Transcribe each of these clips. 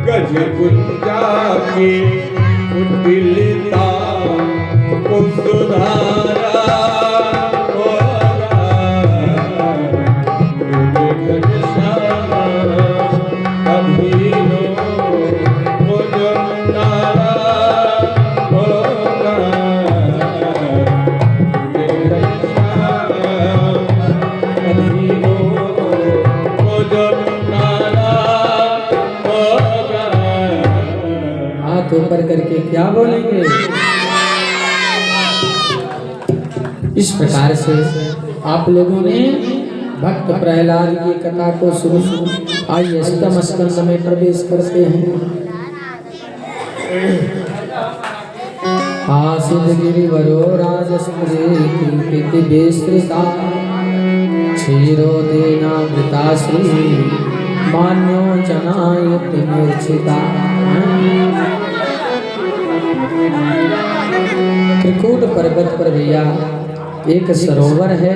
गज गुंजा के कुटिलता को सुधारा होगा अभी नो मुझे नारा होगा अभी नो मुझे हाथ ऊपर करके क्या बोलेंगे? इस प्रकार से आप लोगों ने भक्त प्रहलाद की कथा को सुनो। आइए अष्टम स्कंद में प्रवेश करते हैं। आसिद गिरिवरो राजस्त्री बेस्त्रिता क्षीरोदेनावृताश्री मान्यो जनायति मूर्छिता। त्रिकूट पर्वत पर भैया एक सरोवर है।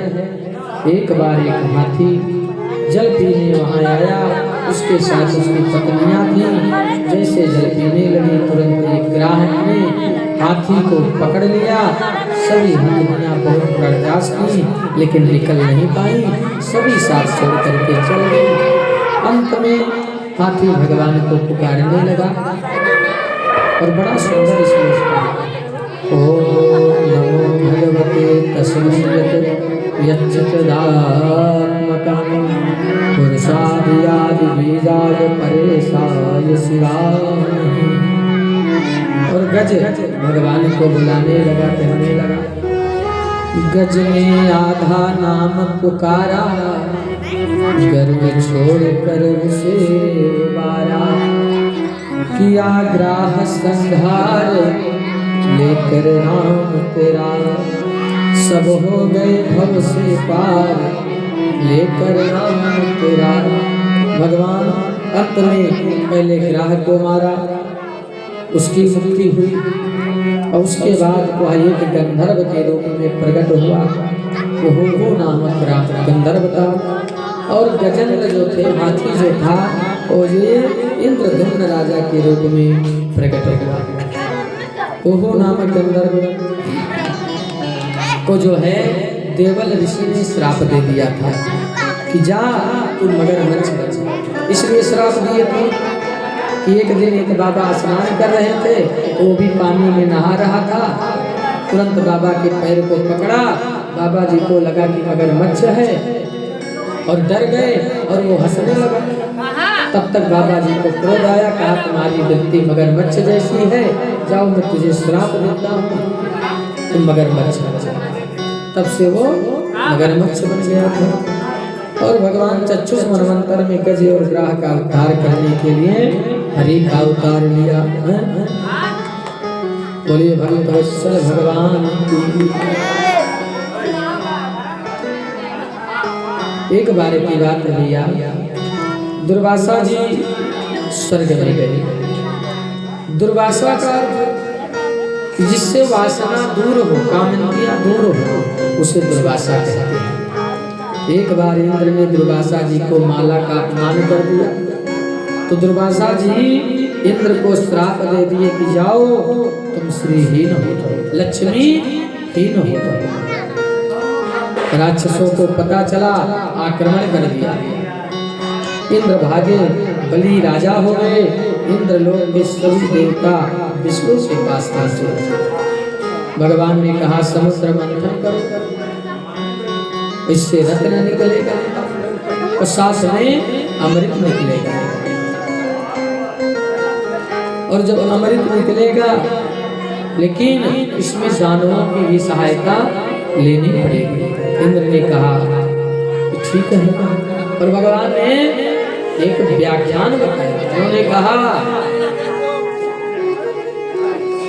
एक बार एक हाथी जल पीने वहां आया, उसके साथ उसकी पत्नियां थीं। जैसे जल पीने लगी तुरंत एक ग्राहक ने हाथी को पकड़ लिया। सभी हथनियां बहुत प्रयास की लेकिन निकल नहीं पाई, सभी साथ छोड़ करके चल गई। अंत में हाथी भगवान को पुकारने लगा और बड़ा सुंदर श्लोक है। ओम नमो भगवते तस्मै यच्चदात्मकं पुरुषादियादि बीजाय परेशाय शिवाय। और गज भगवान को बुलाने लगा, कहने लगा। गज ने आधा नाम पुकारा, गर्व छोड़ कर उसे बारा। किया ग्राह संहार लेकर नाम तेरा, सब हो गए भव से पार लेकर नाम तेरा। भगवान अंत में पहले ग्राहक को मारा, उसकी मुक्ति हुई और उसके बाद वह एक गंधर्व के रूप में प्रकट हुआ। वो नामक गंधर्व था। और गजेंद्र जो थे, हाथी जो था, वो ये इंद्रधुम्न राजा के रूप में प्रकट हुआ। वो नामक गंधर्व को जो है देवल ऋषि ने श्राप दे दिया था कि जा तू मगरमच्छ बन। इसलिए श्राप दिए थे कि एक दिन एक बाबा स्नान कर रहे थे, तो वो भी पानी में नहा रहा था। तुरंत बाबा के पैर को पकड़ा, बाबा जी को लगा कि मगरमच्छ है और डर गए और वो हंसने लगा। तब तक बाबा जी को क्रोध आया, कहा तुम्हारी वृत्ति मगरमच्छ जैसी है, जाओ मैं तुझे श्राप देता हूँ, तुम मगरमच्छ बन जाओ। तब से वो मगरमच्छ बन गया था। और भगवान चक्षुष मनवंतर में गज और ग्राह का उद्धार करने के लिए हरि का अवतार लिया। बोलिए भगवत्सल भगवान की। एक बार की बात भैया, दुर्वासा जी स्वर्ग में गए। दुर्वासा का जिससे वासना दूर हो, कामनिया दूर हो, उसे दुर्वासा कहते हैं। एक बार इंद्र ने दुर्वासा जी को माला का अपमान कर दिया, तो दुर्वासा जी इंद्र को श्राप दे दिए कि जाओ तुम श्रीहीन हो जाओ, लक्ष्मी हीन हो जाओ। राक्षसों को पता चला, आक्रमण कर दिया। इंद्र भागे, बलि राजा हो गए। इंद्र लोग के सभी देवता विष्णु के पास पहुंचे। भगवान ने कहा समुद्र मंथन करो, इससे रत्न निकलेगा और साथ में अमृत निकलेगा। और जब अमृत निकलेगा, लेकिन इसमें दानवों की भी सहायता लेनी पड़ेगी। इंद्र ने कहा ठीक है। और भगवान ने एक व्याख्यान बताया। उन्होंने कहा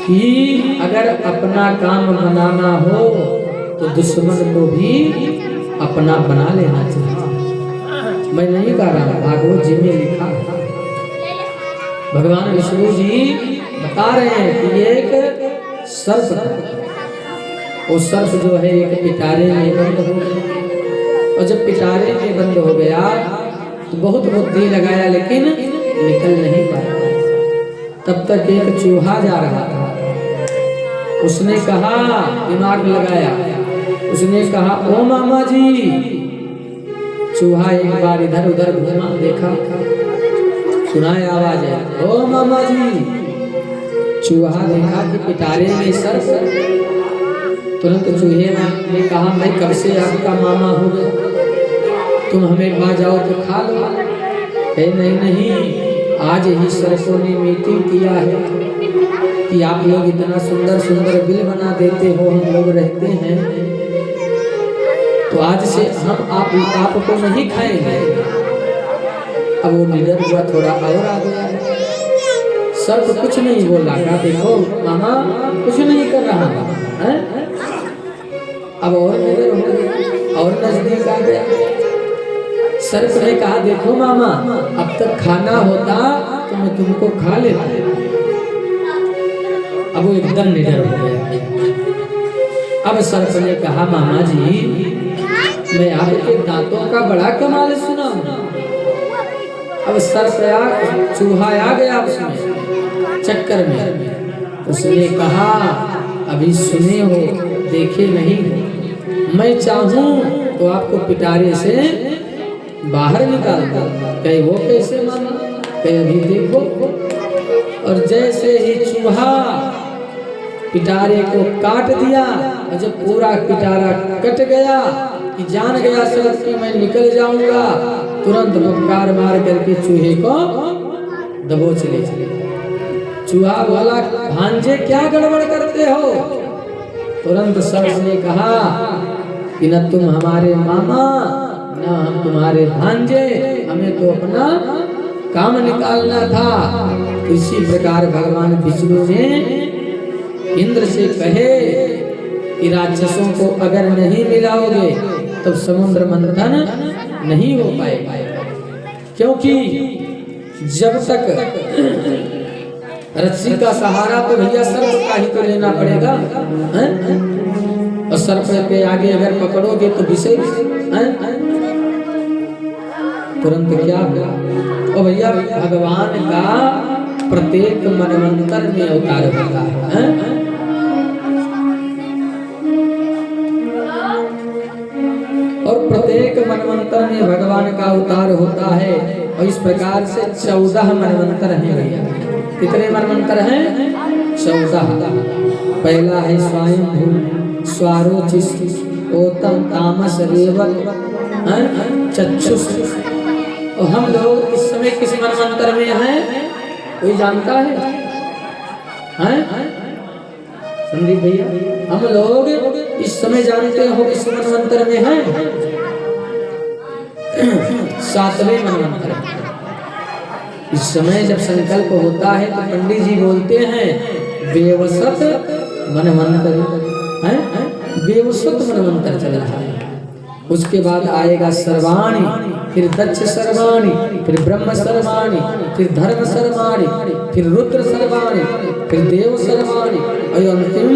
कि अगर अपना काम बनाना हो तो दुश्मन को भी अपना बना लेना चाहिए। मैं नहीं कह रहा, भागवत जी में लिखा। भगवान विष्णु जी बता रहे हैं कि एक सर्प था। वो सर्प जो है एक पिटारे में बंद हो गया, और जब पिटारे में बंद हो गया तो बहुत बुद्धि लगाया लेकिन निकल नहीं पाया। तब तक एक चूहा जा रहा था, उसने कहा, दिमाग लगाया, उसने कहा ओ मामा जी। चूहा एक बार इधर उधर घूमा, देखा, सुनाई आवाज है, ओ मामा जी। चूहा देखा कि पिटारे में सर्प। तुरंत चूहे ने कहा मैं कब से आपका मामा हो गया, तुम हमें खा जाओ तो खा लो। नहीं नहीं, आज ही सर्पों ने मीटिंग किया है कि आप लोग इतना सुंदर सुंदर बिल बना देते हो, हम लोग रहते हैं, तो आज से हम आपको नहीं खाएंगे। अब वो निडर हुआ, थोड़ा और आ गया। सर्प कुछ नहीं बोला, कहा देखो मामा कुछ नहीं कर रहा है। अब और निडर हो गया और नजदीक आ गया। सर्प ने कहा देखो मामा, अब तक खाना होता तो मैं तुमको खा लेता। अब वो एकदम निडर हो गया। अब सर्प ने कहा मामा जी, मैं आपके दांतों का बड़ा कमाल सुना हूं। अब सर्प चूहा आ गया उसमें चक्कर में। उसने कहा अभी सुने हो, देखे नहीं हो, मैं चाहूं तो आपको पिटारे से बाहर निकाल दो। कहे वो कैसे माना, कहे अभी देखो। और जैसे ही चूहा पिटारे को काट दिया, और जब पूरा पिटारा कट गया कि जान गया सर्प कि मैं निकल जाऊंगा, तुरंत फटकार मार करके चूहे को दबोच ले चले। चूहा बोला भांजे क्या गड़बड़ करते हो। तुरंत सर्प ने कहा कि न तुम हमारे मामा न हम तुम्हारे भांजे, हमें तो अपना काम निकालना था। इसी प्रकार भगवान विष्णु ने इंद्र से कहे कि राक्षसों को अगर नहीं मिलाओगे तो समुद्र मंथन नहीं हो पाएगा, क्योंकि जब तक रस्सी का सहारा तो भैया सर्प का ही तो लेना पड़ेगा है? और सर्प के आगे अगर पकड़ोगे तो विषय तुरंत क्या हुआ। और भैया भगवान का प्रत्येक मनवंतर में अवतार होता है? और प्रत्येक मनवंतर में भगवान का अवतार होता है। और इस प्रकार से 14 मनवंतर हैं भैया। कितने मनवंतर हैं? 14। पहला है स्वयंभू, स्वारोचिष, ओतम, तामस, रेवत, चक्षुष। और हम लोग इस समय किस मनवंतर में हैं? कोई जानता है? संदीप भैया, हम लोग इस समय जानते हो किस मनवंतर में हैं? 7वें मनवंतर। इस समय जब संकल्प होता है तो पंडित जी बोलते हैं वेवसत मनवंतर है, वेवसत मनवंतर चल रहा है। उसके बाद आएगा सर्वाणी, फिर दक्ष सर्वाणी, फिर ब्रह्म सर्वाणी, फिर धर्म सर्वाणी, फिर रुद्र सर्वाणी, फिर देव सर्वाणी और अंतिम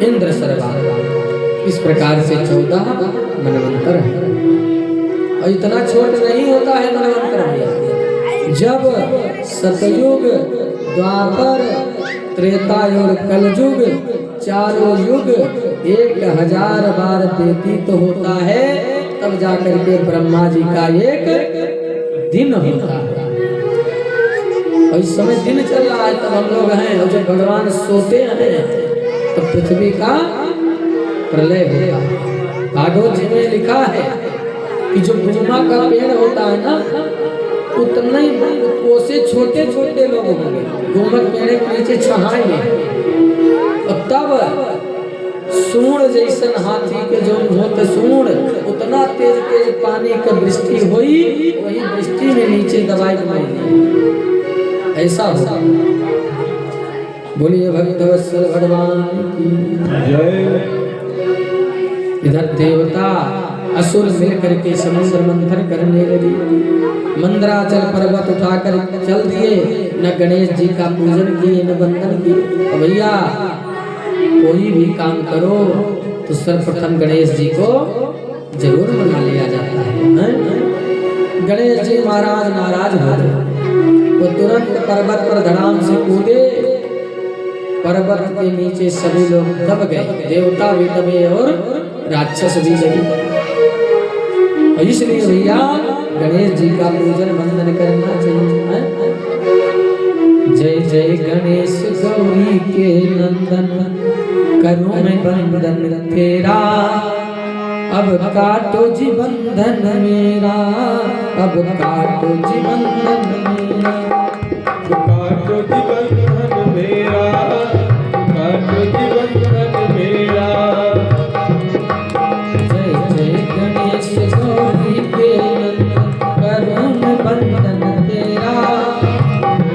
इंद्र सर्वाणी। इस प्रकार से 14 मनवंतर है। और इतना छोट नहीं होता है मनवंतर में। जब सतयुग, द्वापर, त्रेता और कलयुग, चारों युग 1000 बार व्यतीत होता है, तब जाकर के ब्रह्मा जी का एक दिन होता है। और इस समय दिन चल रहा है, तब हम लोग हैं। और जब भगवान सोते हैं तो पृथ्वी का प्रलय होता है। भागवत जी में लिखा है कि जो गुमा का पेड़ होता है ना, उतना ही उससे छोटे छोटे लोग होंगे, गुमक पेड़ के नीचे छहाएंगे। और तब सूंड जैसन हाथी के जो होते सूंड, उतना तेज तेज पानी का वृष्टि हुई, वही वृष्टि में नीचे दवाई बनाई। ऐसा होगा। बोलिए भक्तवत्सल भगवान की जय। इधर देवता असुर मिलकर के समुद्र मंथन करने लगे। मंदराचल पर्वत उठाकर चल दिए न गणेश जी का पूजन किए न वंदन किए। तो भैया कोई भी काम करो तो सर्वप्रथम गणेश जी को जरूर मना लिया जाता है। गणेश जी महाराज नाराज हो गए, वो तुरंत पर्वत पर धड़ाम से कूदे, पर्वत के नीचे सभी लोग दब गए, देवता भी दबे और राक्षस भी दबे। इसलिए भैया गणेश जी का पूजन वंदन करना चाहिए। जय जय गणेश गौरी के नंदन, करूं मैं बंदन तेरा, अब काटो जी बंधन मेरा, अब काटो जी बंधन मेरा, काटो जी बंधन मेरा, काटो जी बंधन मेरा। जय जय गणेश गौरी के नंदन, करूं मैं बंधन तेरा,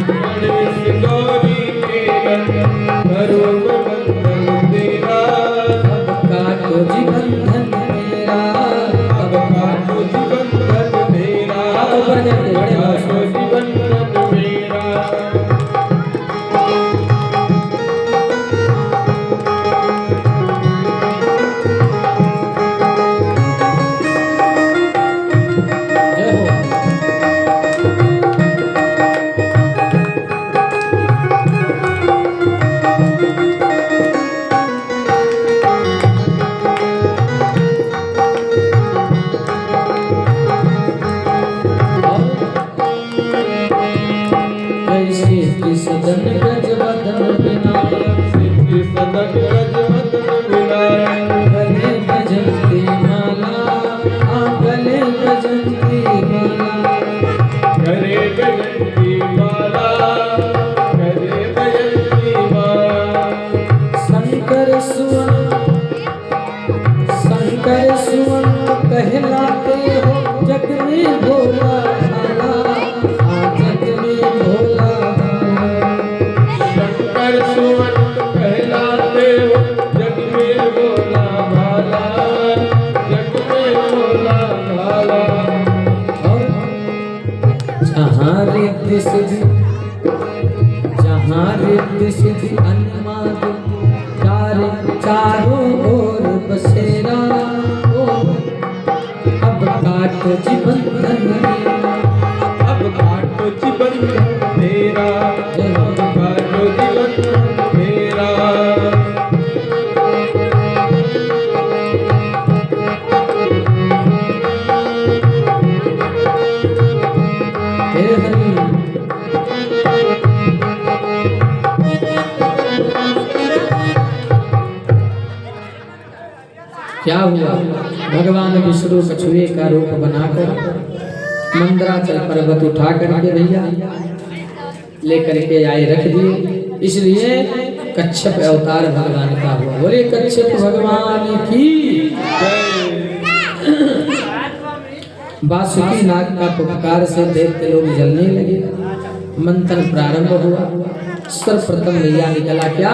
गणेश गौरी के नंदन, करूं मैं बंधन तेरा, अब काटो जी बंधन मेरा, अब काटो जी बंधन मेरा, ऊपर करके बड़े काटो जी बंधन मेरा। जय हो। कैसे सदन गज वदन विनायक, सिद्धि सदन गज वदन विनायक, गले बजंती माला, गले बजंती माला, करे बजंती माला, करे बजंती माला। शंकर सुवन कहलाते हो, जग में भोला भाला, जग में भोला भाला। शंकर सुवन कहलाते हो, जग में भोला भाला, जग में भोला भाला। जहाँ रिद्धि सिद्धि, जहाँ रिद्धि सिद्धि अन्माद, चारों ओर बसेरा, अब काटो जी बंधन मेरा, अब काटो जी बंधन मेरा, अब काटो जी बंधन मेरा। हे हरि। क्या हुआ? भगवान विष्णु कछुए का रूप बनाकर मंदराचल पर्वत उठा करके भैया लेकर के आए, रख दिए। इसलिए कच्छप अवतार भगवान का हुआ। बोले कच्छप भगवान की। बासुकी नाग का पुकार से दैत्य लोग जलने लगे, मंथन प्रारंभ हुआ। सर्वप्रथम भैया निकला क्या?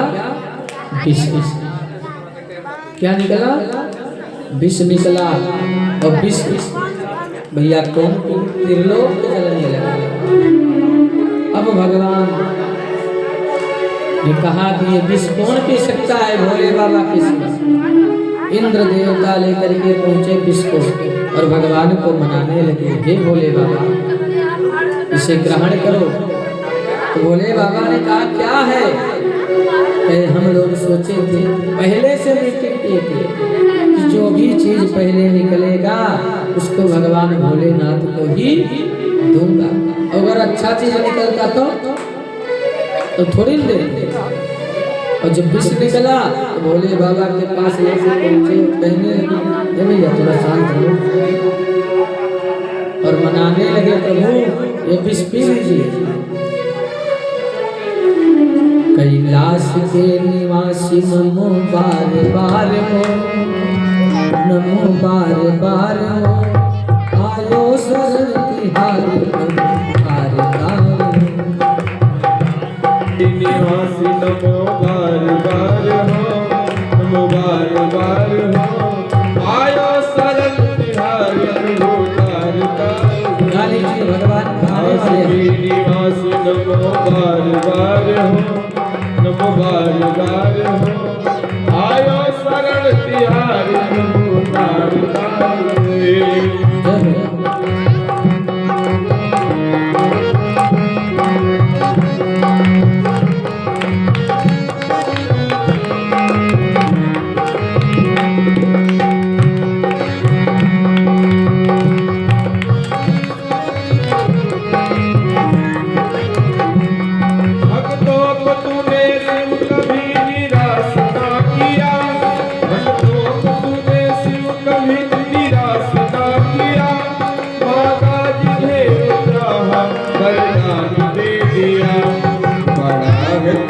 विष। क्या निकला? विष निकला। और विष भैया कौन त्रिलोक को जलने लगा। अब भगवान ने कहा कि ये विष कौन पी सकता है? भोले बाबा पी सकते। इंद्र देवता लेकर के पहुंचे विष को और भगवान को मनाने लगे, हे भोले बाबा इसे ग्रहण करो। तो भोले बाबा ने कहा क्या है? हम लोग सोचे थे, पहले से मीटिंग किए थे कि जो भी चीज पहले निकलेगा उसको भगवान भोलेनाथ को ही दूंगा। अगर अच्छा चीज निकलता तो थोड़ी देंगे। और जब विष निकला तो भोले बाबा के पास लेके पहुंचे, कहने लगे भैया थोड़ा शांत रहो, और मनाने लगे प्रभु ये विष पी लीजिए। कैलाश के निवासी नमो बार बार हो, नमो बार बार हो, आयो शरण तिहारी बार बार। निवासी नमो बार बार हो, नमो बार बार हो, आयो शरण तिहारी तार तार। गाली जी भगवान निवासी नमो बार बार बार हो आयो शरण तिहारी प्रभु तार तार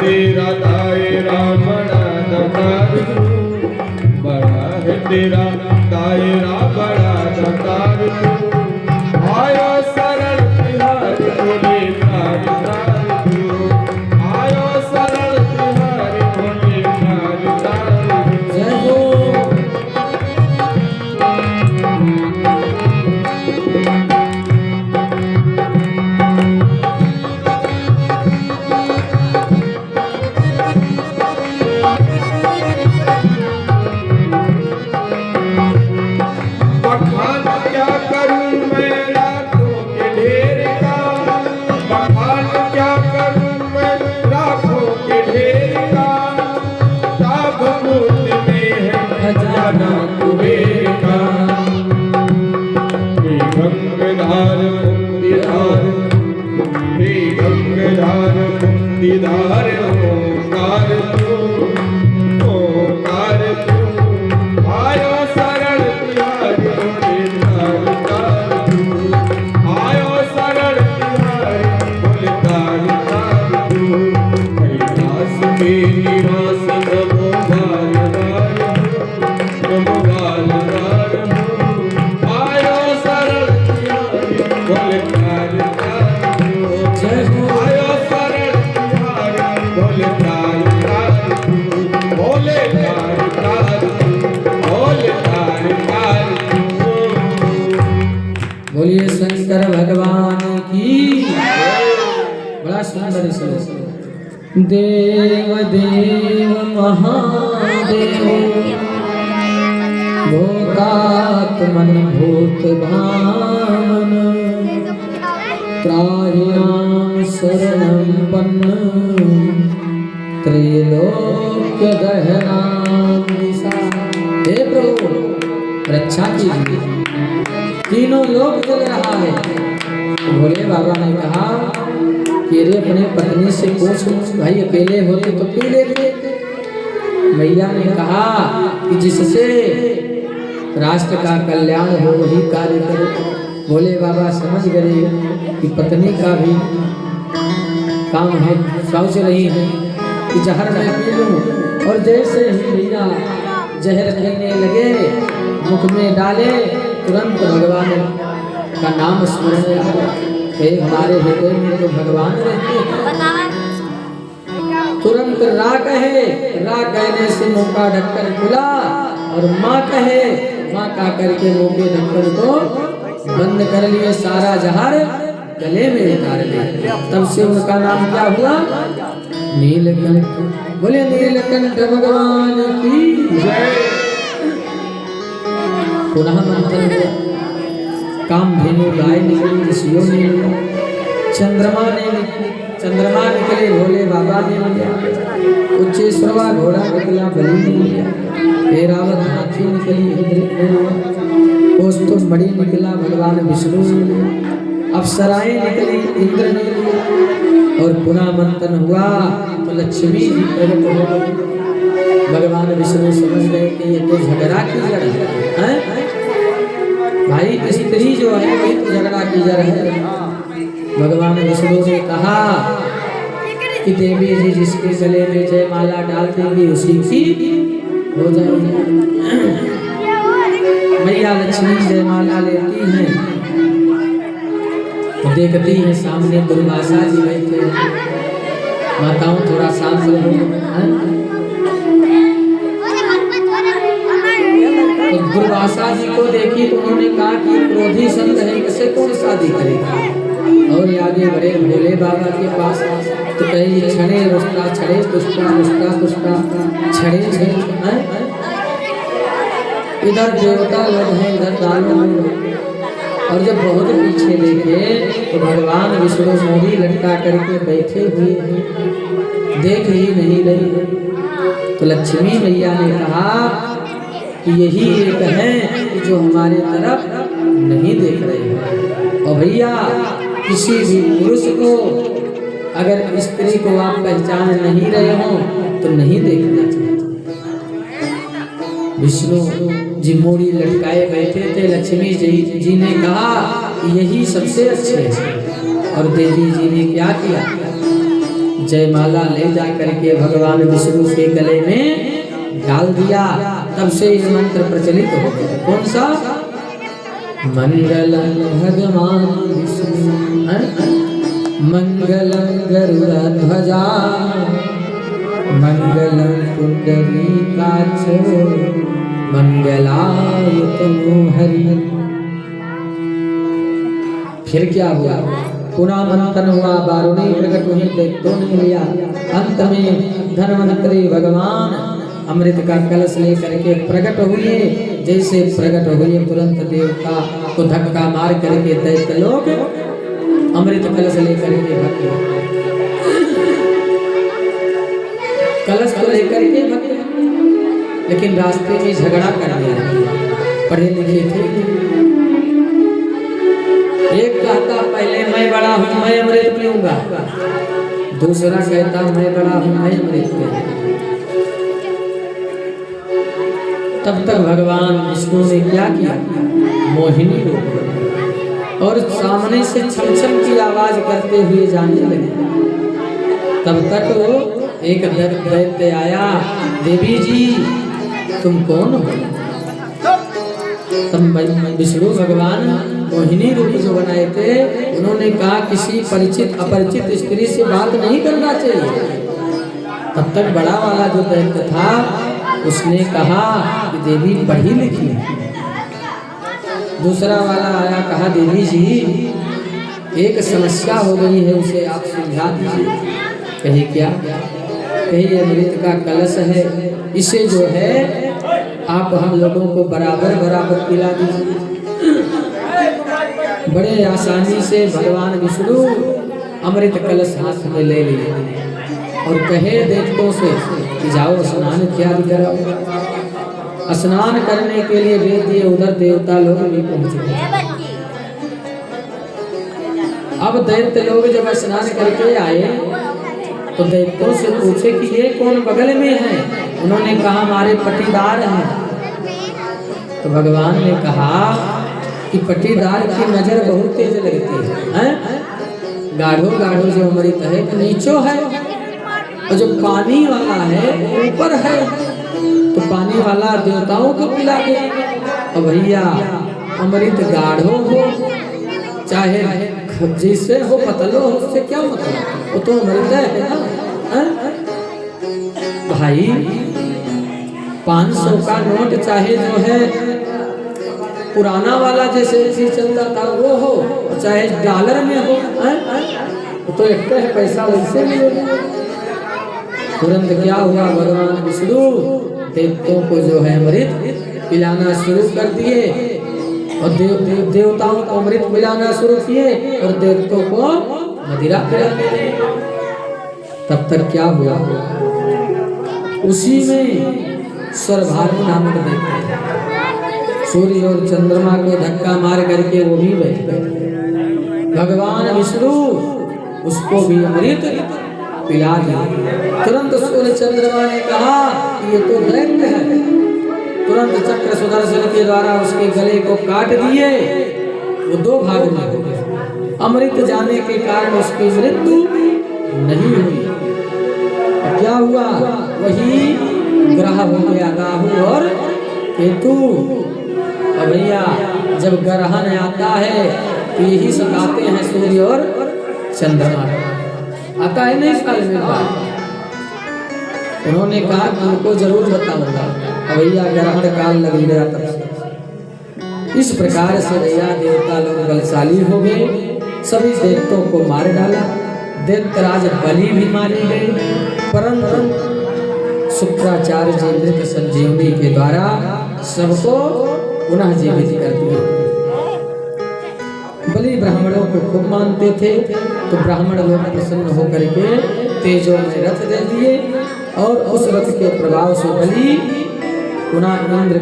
तेरा दायरा बड़ा दातार बड़ा है तेरा दायरा बड़ा दातार आयो शरण तिहारी भोले तार तार आयो शरण तिहारी भोले तार तार जय हो गंगाधार मुक्तिधार ओंकार तू आयो शरण तिहारी भोले तार तार आयो शरण तिहारी भोले तार तार कैलाश के निवासी नमो बाल बाल आयो शरण तिहारी भोले तार तार जय हो आयो शरण तिहारी भोले तार तार भोले तार तार भोले तार तार बोलिए शंकर भगवान की। बड़ा सुंदर श्लोक। देव देव महादेव भूतात्मन भूत भावन त्राहिणां शरणं पन्न त्रैलोक्य दहनां दिशा। हे प्रभु रक्षा कीजिए, तीनों लोक जल रहा है। भोले बाबा ने कहा कि रे अपने पत्नी से पूछ, भाई अकेले होते तो पी लेते। मैया ने कहा कि जिससे राष्ट्र का कल्याण हो वही कार्य करो। भोले बाबा समझ गए कि पत्नी का भी काम है, सोच रही है कि जहर मैं पी लूं। और जैसे ही मैया जहर पीने लगे, मुख में डाले, तुरंत भगवान का नाम स्मरण है। हमारे हृदय में तो भगवान रहते हैं। तुरंत रा कहे, रा कहने से मुंह का ढक्कन खुला, और माँ कहे, माँ का करके मुंह के ढक्कन को बंद कर लिए। सारा जहर गले में उतार लिया। तब से उनका नाम क्या हुआ? नीलकंठ। बोले नीलकंठ भगवान की जय। पुनः मंथन हुआ। कामधेनु गाय निकली, ऋषियों ने लिया। चंद्रमा निकले, भोले बाबा ने लिया। उच्चेश्वरवा घोड़ा निकला, बलि ने लिया। ऐरावत हाथी निकली, इंद्र ने लिया। कौस्तुभ मणि निकला, भगवान विष्णु ने लिया। अप्सराएं निकली, इंद्र ने लिया। और पुनः मंथन हुआ तो लक्ष्मी जी प्रकट हो गई। भगवान विष्णु समझ गए कि ये तो झगड़ा की जड़ है। भाई स्त्री जो है वही तो झगड़ा की जड़ है। भगवान विष्णु ने कहा कि देवी जी जिसके गले में जयमाला डाल देंगी उसी की हो जाएगी। मैया लक्ष्मी जयमाला लेती हैं, देखती हैं सामने दुर्वासा जी बैठे हैं। माताओं थोड़ा शांत रहो। तो दुर्वासा जी को देखी तो उन्होंने कहा कि क्रोधी संत है, इससे कौन शादी करेगा। और आगे लगे बड़े भोले बाबा के पास। तो कहे छड़े रुष्टा छड़े पुष्टा रुष्टा पुष्टा छड़े छड़े हैं? इधर देवता लोग हैं, इधर दानव लोग। और जब बहुत पीछे देखे तो भगवान विष्णु मोरी लटका करके बैठे हुए हैं, देख ही नहीं रही। तो लक्ष्मी मैया ने कहा कि यही एक है कि जो हमारे तरफ नहीं देख रहे हैं। और भैया किसी भी पुरुष को अगर स्त्री को आप पहचान नहीं रहे हो तो नहीं देखना चाहिए। विष्णु जी मोड़ी लटकाए बैठे थे। लक्ष्मी जी ने कहा कि यही सबसे अच्छे हैं। और देवी जी ने क्या किया, जयमाला ले जा करके भगवान विष्णु के गले में डाल दिया। तब से ये मंत्र प्रचलित हो गया। कौन सा? मंगलम भगवान विष्णु मंगलम गरुड़ध्वजा मंगलम पुंडरीकाक्ष मंगलाय तनोहरि। फिर क्या हुआ? पुनः मंथन हुआ, बारुणी प्रकट हुई, दैत्यों ने लिया। अंत में धन्वंतरी भगवान अमृत का कलश लेकर के प्रकट हुए। जैसे प्रकट हुए तुरंत देवता को धक्का मार करके दैत्य लोग अमृत कलश लेकर के भागे। कलश को लेकर के भागे, लेकिन रास्ते में झगड़ा कर दिया। पढ़े लिखे थे। एक कहता पहले मैं बड़ा हूँ, मैं अमृत पीऊंगा। दूसरा कहता मैं बड़ा हूँ, मैं अमृत पीऊंगा। तब तक भगवान विष्णु ने क्या किया, मोहिनी रूप और सामने से छम छम की आवाज करते हुए जाने लगे। तब तक वो एक दैत्य आया, देवी जी तुम कौन हो? तब विष्णु भगवान मोहिनी रूप जो बनाए थे, उन्होंने कहा किसी परिचित अपरिचित स्त्री से बात नहीं करना चाहिए। तब तक बड़ा वाला जो दैत्य था उसने कहा कि देवी पढ़ी लिखी। दूसरा वाला आया, कहा देवी जी एक समस्या हो गई है, उसे आप सुलझा दीजिए। कही क्या? कही अमृत का कलश है, इसे जो है आप हम लोगों को बराबर बराबर पिला दीजिए। बड़े आसानी से भगवान विष्णु अमृत कलश हाथ में ले लिए और कहे देवताओं से कि जाओ स्नान इत्यादि कराओ। स्नान करने के लिए भेज दिए। उधर देवता लोग भी पहुंचे। अब दैत्य लोग जब स्नान करके आए तो दैत्यों से पूछे कि ये कौन बगल में है? उन्होंने कहा हमारे पटीदार हैं। तो भगवान ने कहा कि पटीदार की नजर बहुत तेज लगती है। गाढ़ो गाढ़ो जो अमृत है तो नीचो है, और जो पानी वाला है ऊपर है। तो पानी वाला देवताओं को पिला दे। और भैया अमृत गाढ़ो हो चाहे जिससे हो पतलो हो, उससे क्या मतलब, वो तो अमृत है ना। भाई 500 का नोट चाहे जो है पुराना वाला जैसे चीज चलता था वो हो, चाहे डॉलर में हो, तो एक पैसा वैसे मिलेगा। तुरंत क्या हुआ, भगवान विष्णु देवताओं को जो है अमृत पिलाना शुरू कर दिए और देवताओं को अमृत पिलाना शुरू किए और देवताओं को मदिरा पिलाते। तब तक क्या हुआ, उसी में स्वरभानु नामक दैत्य सूर्य और चंद्रमा को धक्का मार करके वो भी बैठ गए। भगवान विष्णु उसको भी अमृत पिला दिया। तुरंत सूर्य चंद्रमा ने कहा कि ये तो दैत्य है। तुरंत चक्र सुदर्शन के द्वारा उसके गले को काट दिए। वो 2 भाग में हो गया। अमृत जाने के कारण उसकी मृत्यु नहीं हुई। क्या हुआ, वही ग्रह हो गया राहु और केतु। और भैया जब ग्रहण आता है तो यही सताते हैं सूर्य और चंद्रमा। आता है नहीं साल में बात। उन्होंने कहा कि उनको जरूर बताऊंगा। भैया ग्रहण काल लग गया। तब इस प्रकार से भैया देवता लोग बलशाली हो गए सभी दैत्यों को मार डाला। दैत्यराज बलि भी मारे गए, परंतु शुक्राचार्य जी मृत संजीवनी के द्वारा सबको पुनः जीवित कर दिया। बलि ब्राह्मणों को खूब मानते थे, तो ब्राह्मण लोग प्रसन्न होकर के तेजों में रथ दे दिए और उस रथ के प्रभाव से बलि पुनः इंद्र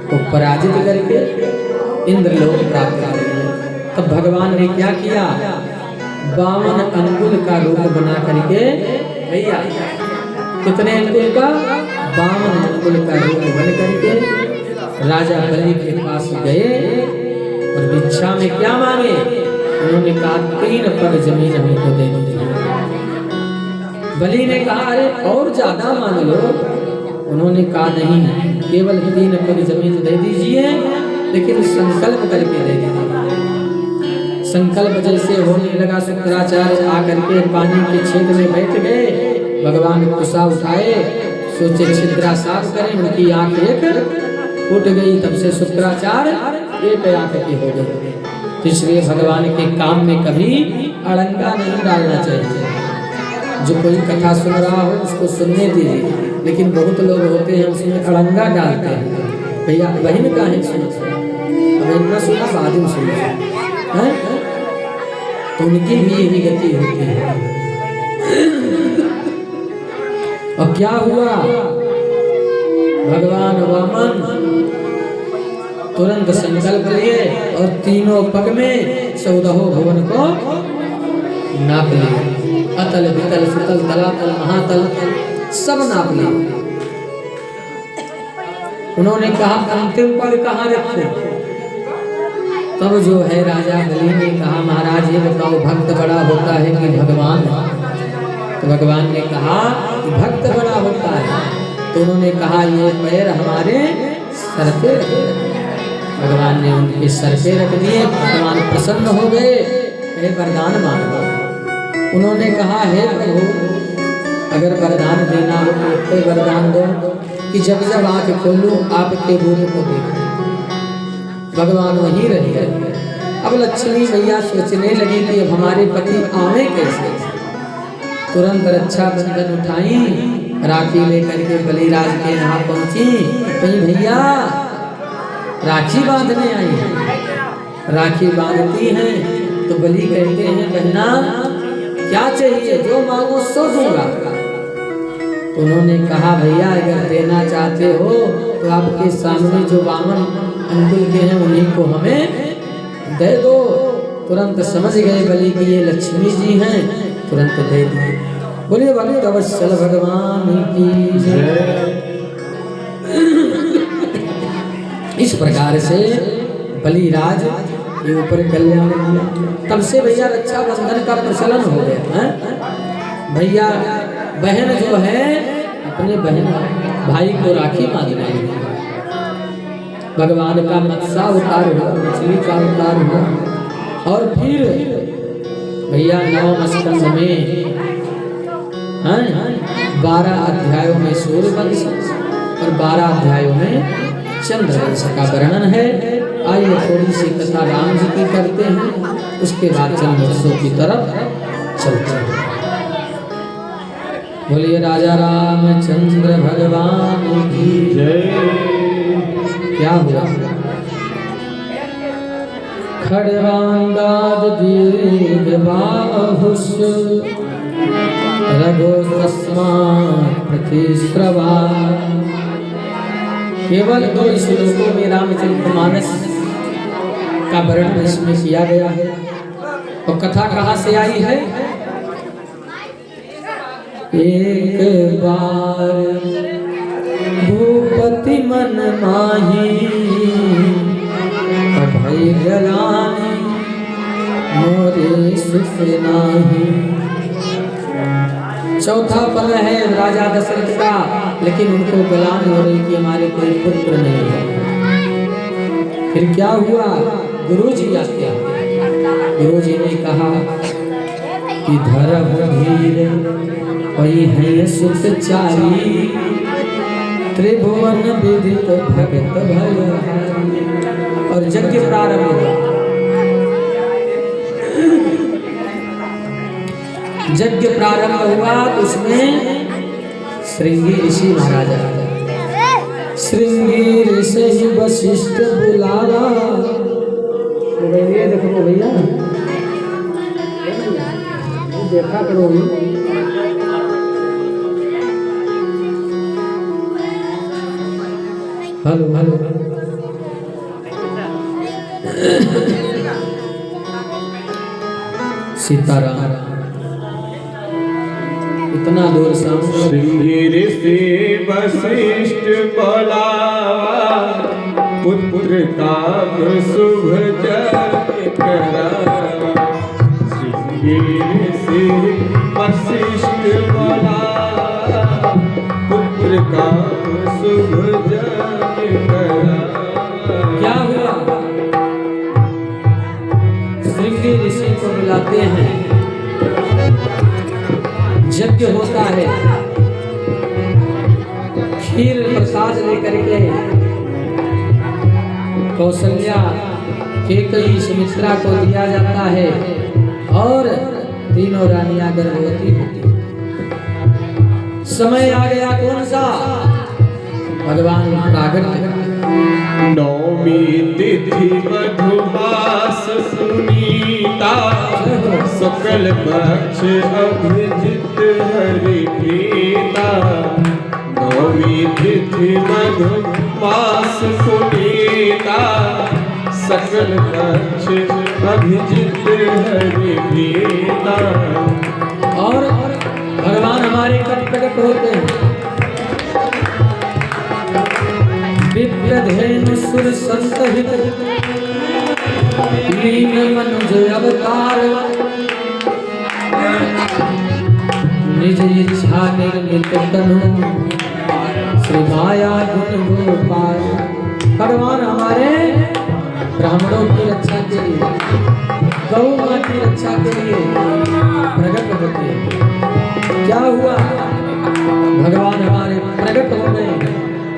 को पराजित करके इंद्रलोक प्राप्त कर लिए। तब भगवान ने क्या किया, 52 अंगुल का रूप बना करके, भैया कितने अंगुल का, 52 अंगुल का रूप बन करके राजा बलि के पास गए और भिक्षा में क्या मांगे। उन्होंने कहा 3 पग जमीन हमको दे दीजिए। बलि ने कहा अरे और ज्यादा मांग लो। उन्होंने कहा नहीं, केवल 3 पग जमीन दे दीजिए, लेकिन संकल्प करके दे दीजिए। संकल्प जैसे होने लगा, शुक्राचार्य आकर के पानी के छेद में बैठ गए। भगवान कुशा उठाए, सोचे छिद्रा साफ करें, उनकी आंख एक फूट गई। तब से शुक्राचार्य एक आंख की हो गई। तो इसलिए भगवान के काम में कभी अड़ंगा नहीं डालना चाहिए। जो कोई कथा सुन रहा हो उसको सुनने दीजिए, लेकिन बहुत लोग होते हैं उसमें अड़ंगा डालते हैं। भैया बहन का है सुनो, अगर न सुना बाद में सुनो, तो उनकी भी यही गति होती है। और क्या हुआ, भगवान वामन तुरंत संकल्प लिए और 3 पग में 14 भुवन को नाप लिए। अतल वितल सुतल तलातल महातल सब नाप लिए। उन्होंने कहा अंतिम पग कहाँ रखे। तब जो है राजा बलि ने कहा महाराज ये बताओ भक्त बड़ा होता है कि भगवान। तो भगवान ने कहा कि भक्त बड़ा होता है। तो उन्होंने कहा ये पैर हमारे सर पे रखे। भगवान ने उनके सर पे रख दिए। भगवान प्रसन्न हो गए, वरदान मांगा। उन्होंने कहा हे प्रभु अगर वरदान देना हो तो कोई वरदान दो कि जब जब आंख खोलूं आपके रूप को देखूं। भगवान वहीं रह गए। अब लक्ष्मी मैया सोचने लगी कि अब हमारे पति आवे कैसे। तुरंत रक्षा बंधन उठाई, राखी लेकर के बलिराज के यहाँ पहुंची। कहीं भैया राखी बांधने आई है। राखी बांधती हैं तो बलि कहते हैं बहना क्या चाहिए, जो मांगो सो दूंगा। तो उन्होंने कहा भैया अगर देना चाहते हो तो आपके सामने जो 52 अंगुल के हैं उन्हीं को हमें दे दो। तुरंत समझ गए बलि कि ये लक्ष्मी जी हैं, तुरंत दे दिए। बोलिए भगवत्सल भगवान की जय। इस प्रकार से बलिराज के ऊपर कल्याण किया। तब से भैया रक्षा बंधन का प्रचलन हो गया है। भैया बहन जो है अपने बहन भाई को राखी बांधने लगी। भगवान का मत्स्य अवतार हुआ, मछली का अवतार हुआ। और फिर भैया 9वें स्कंद में 12 अध्यायों में सूर्यवंश और 12 अध्यायों में चंद्रवंश का वर्णन है। आइए थोड़ी सी कथा राम जी की करते हैं, उसके बाद चंद्रवंशों की तरफ चलते हैं। बोलिए राजा रामचंद्र भगवान की जय। क्या हुआ, खड़वांगाद दीर्घ बाहुष रघो तस्मात् प्रतिश्रवा। केवल 2 श्लोकों में रामचरितमानस का वर्णन इसमें किया गया है। और कथा कहाँ से आई है, एक बार भूपति मन माही अभय गलानी मोरे सुख नाही। चौथा पल है राजा दशरथ का, लेकिन उनको गलान हो रही कि हमारे कोई पुत्र नहीं है। फिर क्या हुआ, गुरुजी आते हैं। गुरुजी ने कहा कि धर्म धीर वही है सुखचारी त्रिभुवन विदित भगत भय। और यज्ञ प्रारंभ हुआ। यज्ञ प्रारंभ हुआ तो उसमें श्रृंगी ऋषि महाराजा श्रृंगी ऋषि वशिष्ठ बुलावा। तो भैया देखो भैया देखा करो हेलो हेलो सीताराम इतना दूर श्रृंगी ऋषि वशिष्ठ बोलावा पुत्र काम शुभ जग करावा। श्रृंगी ऋषि वशिष्ठ बोलावा पुत्र काम शुभ जग करावा। क्या हुआ? श्रृंगी ऋषि को बुलाते हैं, यज्ञ होता है, खीर प्रसाद लेकर के कौशल्या केकई सुमित्रा को दिया जाता है और तीनों रानियां गर्भवती होती हैं। समय आ गया कौन सा? भगवान प्रागट्य। नौमी तिथि मधुमास पुनीता सकल पक्ष अभिजित हरि प्रीता। नौमी तिथि मधुमास पुनीता सकल पक्ष अभिजित हरि प्रीता। और भगवान हमारे कब प्रकट होते हैं? विप्रधेनु सुर संतहित लीन मनुज अवतार। निज इच्छा निर्मित तनु श्री माया गुण गोपाल। भगवान हमारे ब्राह्मणों की रक्षा के लिए, गौ माँ की रक्षा के लिए प्रकट होते हैं। क्या हुआ? भगवान हमारे प्रकट हो गए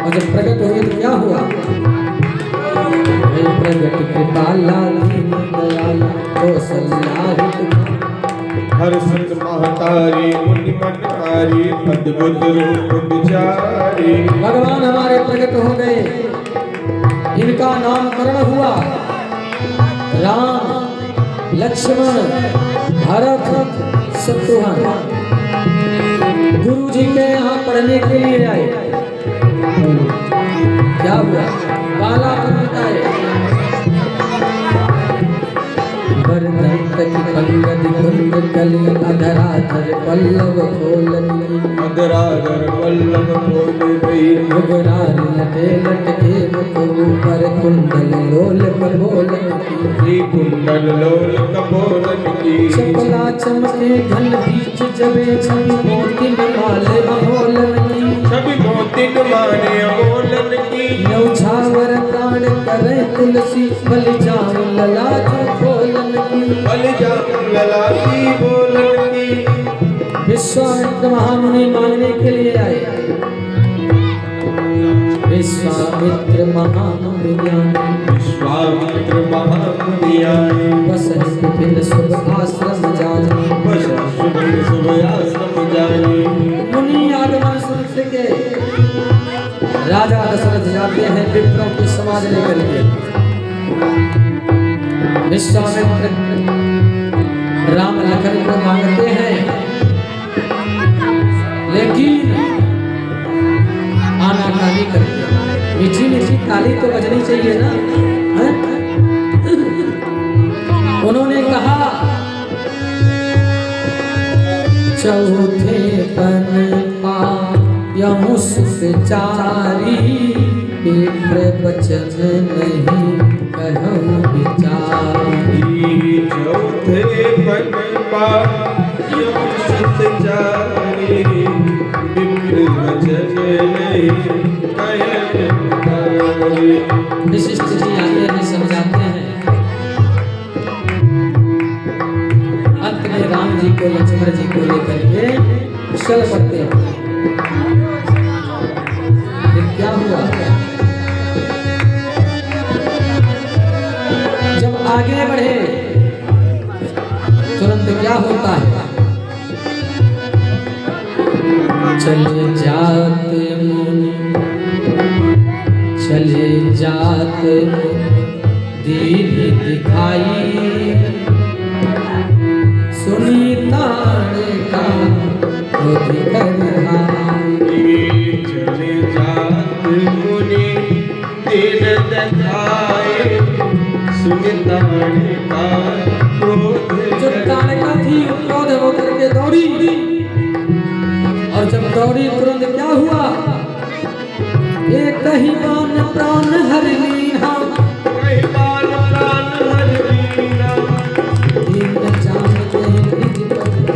और जब प्रकट हुए तो क्या हुआ? प्रगट कृपाला दीन दयाला कौशल्या हित। हर्षित महतारी मुनि मनहारी अद्भुत रूप विचारी। भगवान हमारे प्रकट हो गए, इनका नामकरण हुआ। राम लक्ष्मण भरत शत्रुघ्न गुरु जी के यहाँ पढ़ने के लिए आए। क्या हुआ? बाला बनताए बरदंत की पंगति कुंड कली अधराधर पल्लव खोलन की। अधराधर पल्लव खोल गई मुगरार लटे लटके मुख ऊपर कुंडल लोल कबोलन की। कुंडल लोल कबोलन की। चपला चमके घन बीच जबे छवि मोती माले अमोलन की। छवि मोती माने अमोलन की। नौछावर प्राण करे तुलसी बल जाऊं लला जो खोलन की। बल जाऊं लला की बोलन की। विश्वामित्र महामुनि मांगने के लिए आए। विश्वामित्र महामुनि ज्ञानी विश्वामित्र महामुनि आए। वसंत फिर शुभ आश्रम जाने। वसंत फिर शुभ आश्रम जाने। मुनि आगमन सुन के राजा दशरथ जाते हैं विप्रों की समाज लेकर के। विश्वामित्र राम लखन को मांगते हैं, लेकिन आनाकानी करते हैं। मीठी मीठी ताली तो बजनी चाहिए ना, है? उन्होंने कहा चौथे पन पा यमुं सुखचारी। विप्र वचन नहीं कहूँ विचारी। चौथे पन पा यमुं सुखचारी। विप्र वचन नहीं कहूँ विचारी। विशिष्ट जी आते हैं, समझाते हैं। अंत में राम जी को लक्ष्मण जी को लेकर के चल पड़ते हैं। क्या हुआ? जब आगे बढ़े तुरंत क्या होता है? जात दीन दिखाई सुनी ताड़ का क्रोध कर चले जात मुनि दिन दिखाए सुनितान का क्रोध जो ताड़का थी क्रोध होकर के दौड़ी और जब दौड़ी तुरंत क्या हुआ एक ही बाण प्राण हर लीना कई बार प्राण हर लीना दीन जानते निज पद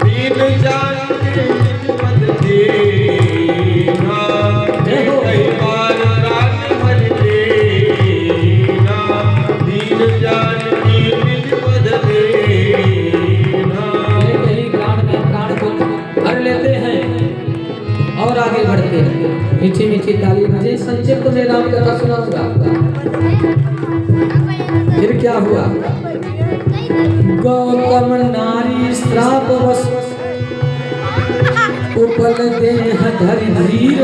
दीन जानते निज पद देना कई बार प्राण हर लीना दीन जानते निज पद देना यही प्राण में प्राण को भर लेते हैं और आगे बढ़ते हैं। मीठी मीठी ताली बजे संक्षिप्त में राम कथा सुनाऊंगा। फिर क्या हुआ गौतम नारी श्राप वश उपल देह धरि धीर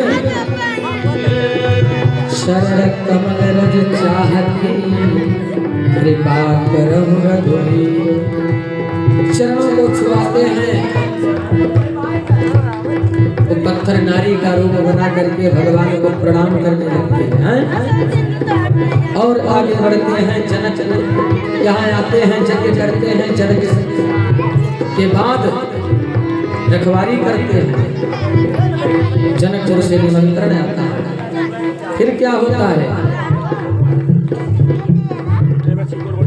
शरण कमल रज चाहती कृपा करम रघुवीर चरणों को छुआते हैं तो पत्थर नारी का रूप बना करके भगवान को प्रणाम करने लगते हैं और आगे बढ़ते हैं। जनक यहाँ आते हैं, यज्ञ करते हैं, जनक के बाद रखवारी करते हैं। जनकपुर से निमंत्रण आता है। फिर क्या होता है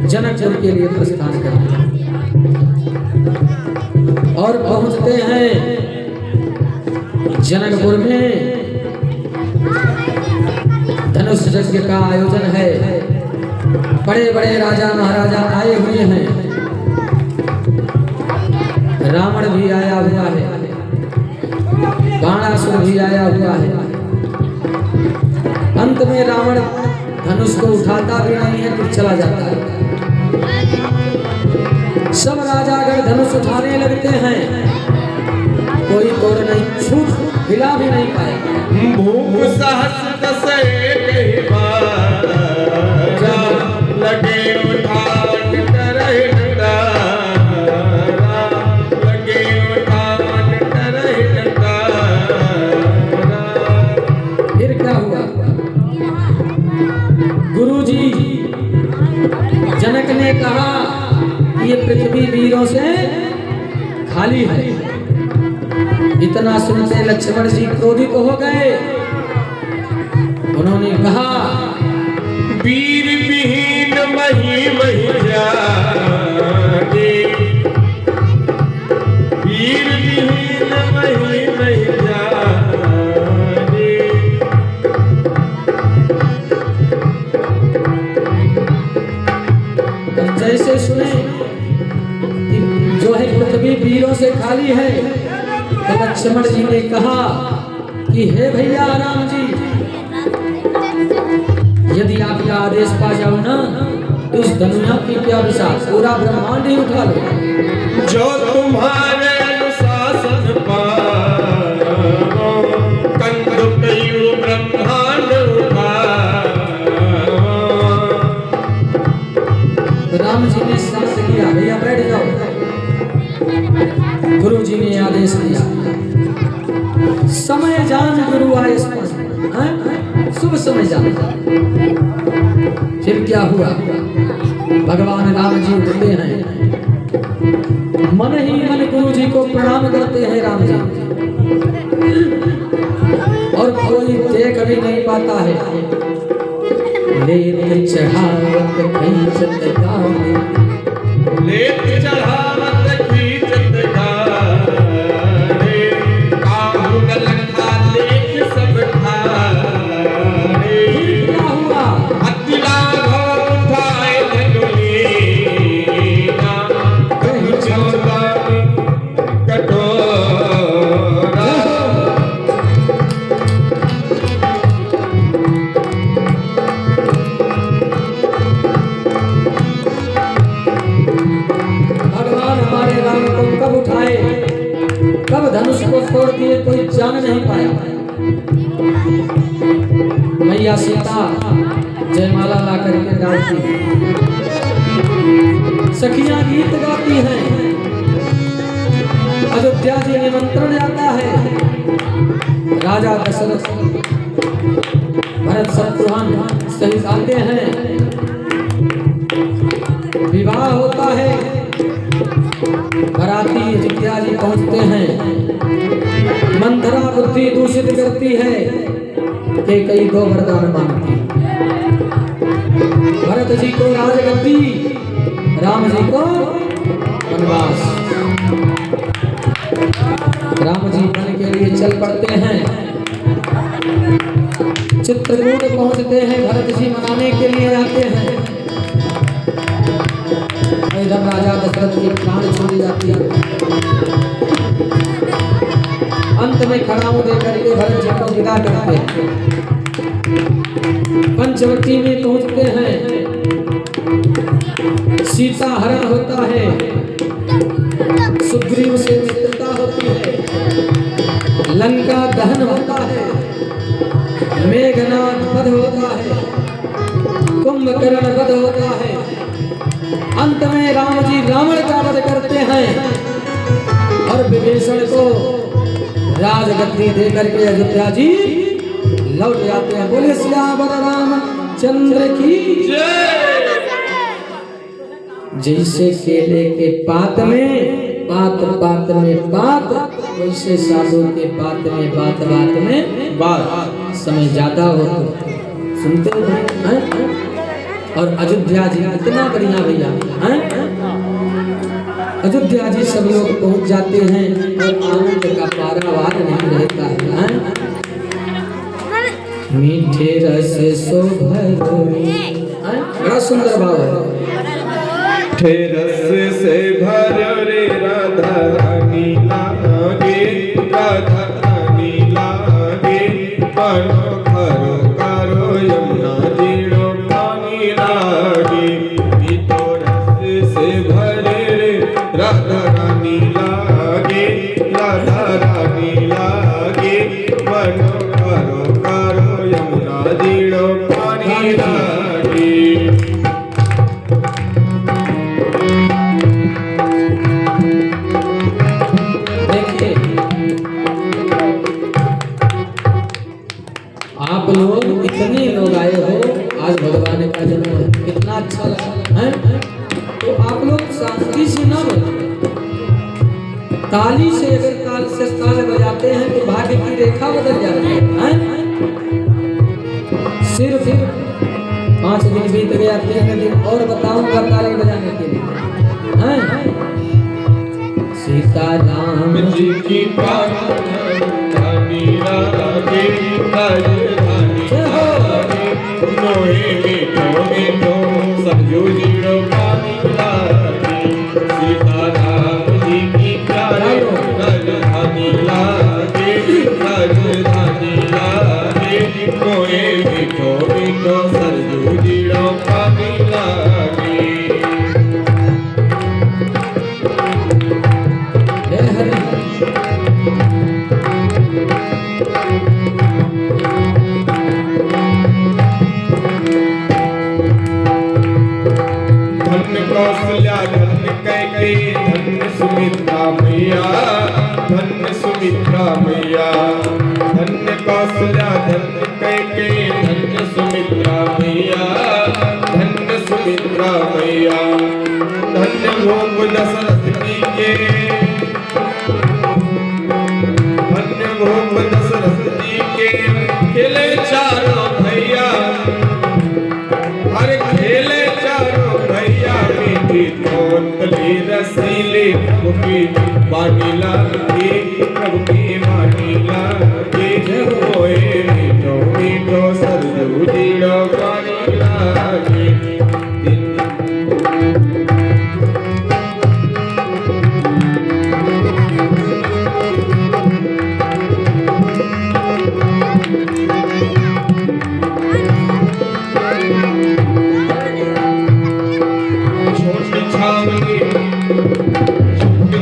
जनकपुर के लिए प्रस्थान करते हैं और पहुंचते हैं जनकपुर में। धनुष यज्ञ का आयोजन है, बड़े बड़े राजा महाराजा आए हुए हैं, रावण भी आया हुआ है, बाणासुर भी आया हुआ है। अंत में रावण धनुष को उठाता भी नहीं है, फिर चला जाता है। सब राजा अगर धनुष उठाने लगते हैं कोई तोड़ नहीं, छूट हिला भी नहीं पाएगा। भूप सहस दसे कई बार लगे उठान करहि डकारा लगे उठान करहि डकारा। फिर क्या हुआ गुरुजी जनक ने कहा ये पृथ्वी वीरों से खाली है। इतना सुनते लक्ष्मण जी क्रोधित हो गए। उन्होंने कहा वीर विहीन मही मही जागे वीर विहीन मही मही जागे। जैसे सुने जो है पृथ्वी वीरों से खाली है तो लक्ष्मण जी ने कहा कि हे भैया राम जी यदि आपका आदेश पा जाओ ना तो इस दुनिया की क्या विशाल पूरा ब्रह्मांड ही उठा लो। जो तुम्हारे अनुशासन पाओ कंदुक यू ब्रह्मांड उठाओ। राम जी ने शांत किया भैया बैठ जाओ। गुरु जी ने आदेश दिया समय जान गुरु आए शुभ समय जान। फिर क्या हुआ भगवान राम जी उठते हैं, मन ही मन गुरु जी को प्रणाम करते हैं राम जी और कोई देख भी नहीं पाता है। लेत चढ़ावत खींचत गावे लेत चढ़ावत खींचत गावे काहू न लखा लेख सब ठारे। क्या हुआ अतिला घो उठाए धनुलीना कहीं चौदा कटोरा। भगवान हमारे राम को कब उठाए कब धनुष को छोड़ दिए कोई जान नहीं पाया। मैया मैया सीता जयमाला ला करके डालती, सखियां गीत गाती हैं। अयोध्या जी निमंत्रण आता है, राजा दशरथ भरत शत्रुघ्न सहित आते हैं, विवाह होता है, बराती अयोध्या जी पहुंचते हैं। मंथरा बुद्धि दूषित करती है कि कई को वरदान मांगती, भरत जी को राजगद्दी, राम जी को वनवास। राम जी वन के लिए चल पड़ते हैं, चित्रकूट पहुंचते हैं, भरत जी मनाने के लिए आते हैं। जब राजा दशरथ की प्राण छोड़ी जाती है, अंत में खड़ाऊ दे करके भरत जी को विदा करते हैं। पंचवटी में पहुंचते हैं, सीता हरण होता है, सुग्रीव से मित्रता होती है, लंका दहन होता है, मेघनाद वध होता है, कुंभकर्ण वध होता है। अंत में राम जी रावण का वध करते हैं और विभीषण को राजगद्दी दे करके अयोध्या जी लौट जाते हैं। बोले सियावर रामचंद्र की जय। जैसे केले के पात में पात में बात, वैसे साधु के बात में बात में बात। समय ज्यादा हो तो सुनते हैं। और अयोध्या जी कितना बढ़िया भैया हैं। अयोध्या जी सब लोग पहुंच जाते हैं और आनंद का पारावार नहीं रहता है। मीठे रस शोभनी, बड़ा सुंदर भाव है। मीठे रस से भरो रे राधा रानी लागे, राधा रानी लागे, परो करो करो यमुना जीरो पानी लागे। मीठो रस से भरे रे राधा रानी लागे, राधा रानी लागे, परो करो करो यमुना जीरो पानी लागे। आप लोग इतने लोग आए हो, आज भगवान का जन्म है, कितना अच्छा लगा है। तो आप लोग शांति से ना बजाओ, ताली से अगर ताल से ताल बजाते हैं तो भाग्य की रेखा बदल जाती है। सिर्फ 5 दिन बीत गया, 3 दिन और बताऊंगा ताली बजाने के लिए। सीताराम जी की रानी लागे, राजधानी लागे, मोहे मीठो मीठो सरजू जीरो पानी लागे। सीताराम जी की प्यारे राजधानी लागे, राजधानी लागे, मोहे मीठो मीठो सरजू जीरो पानी लागे। कौशल्या धन कैके धन सुमित्रा मैया, धन सुमित्रा मैया, धन कौशल्या धन कैके धन सुमित्रा मैया, धन सुमित्रा मैया। धन भोग दशरथ जी के, धन भोग दशरथ जी के, खेले चारों भैया, हर खेले चारों भैया। मीठी तोतली रसीली प्रभु की वाणी लागे, प्रभु की वाणी लागे। होए मीठो मीठो सरजू जीरो वाणी लागे।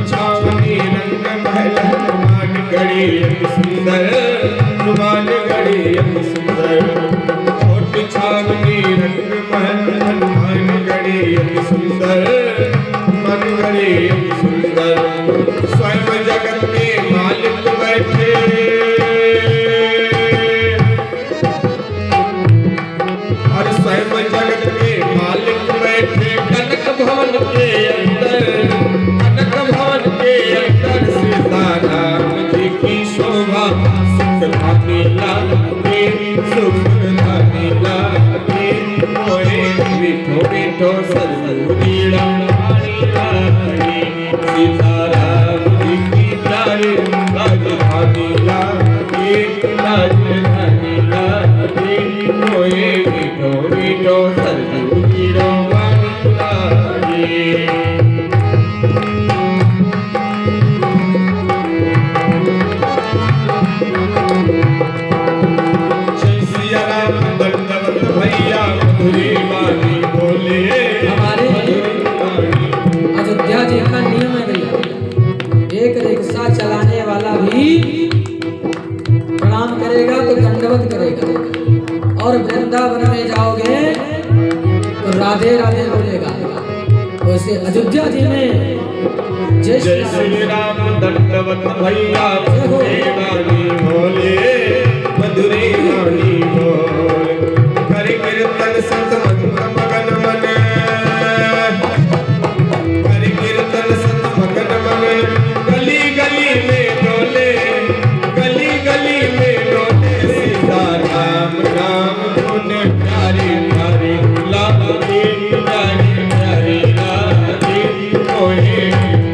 छावनी रंग महल मान सुख धानी लागे मोए विठो विठो सरस्वतीड़ा लागे सीताराम जी की प्यारे राजधानी लागे राजधानी लागे मोए विठो विठो सरस्वतीड़ा लागे। हमारे अयोध्या जी का नियम है भैया, एक रिक्शा चलाने वाला भी प्रणाम करेगा तो दंडवत करेगा, और वृंदावन में जाओगे तो राधे राधे बोलेगा। वैसे अयोध्या जी में जय श्री राम दंडवत भैया बोले मधुरे वाणी बोले करे कीर्तन संत मगन मन करे कीर्तन संत मगन मन गली गली में डोले गली गली में डोले सीताराम राम धुन प्यारी प्यारी लागे प्यारी प्यारी लागे ओहे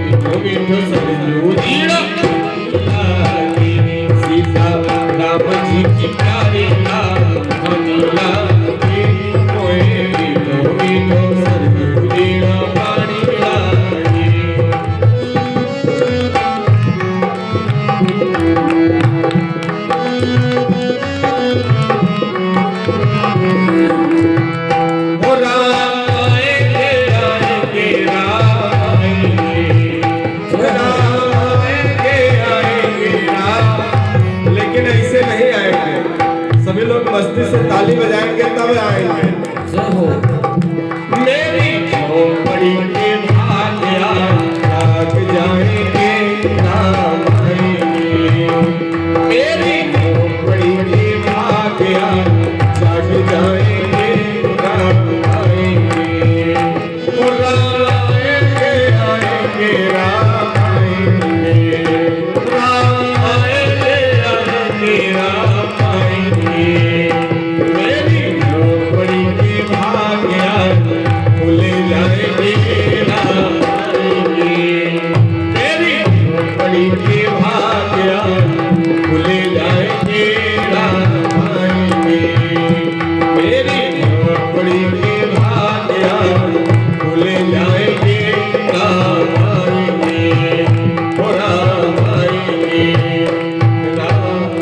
विठो विठो सरस्वतीड़ा लागे सीता राम जी की प्यारी लागे लागे ओहे विठो विठो सरस्वतीड़ा पानी लागे। ओ राम आएंगे आएंगे राम आएंगे राम, लेकिन ऐसे नहीं आएंगे। सभी लोग मस्ती से ताली बजाएंगे तब आएंगे। जय हो। मेरी झोपड़ी के भाग्या जाग जाएंगे राम आएंगे मेरी झोपड़ी के भाग्या जाग जाएंगे राम आएंगे। ओ राम आएंगे आएंगे राम आएंगे राम आएंगे आएंगे राम आएंगे मेरी झोपड़ी के भाग्या खुल जाएंगे राम आएंगे मेरी झोपड़ी के भाग्या खुल जाएंगे राम आएंगे मेरी झोपड़ी के भाग्या खुल जाएंगे राम आएंगे ओ राम आएंगे राम।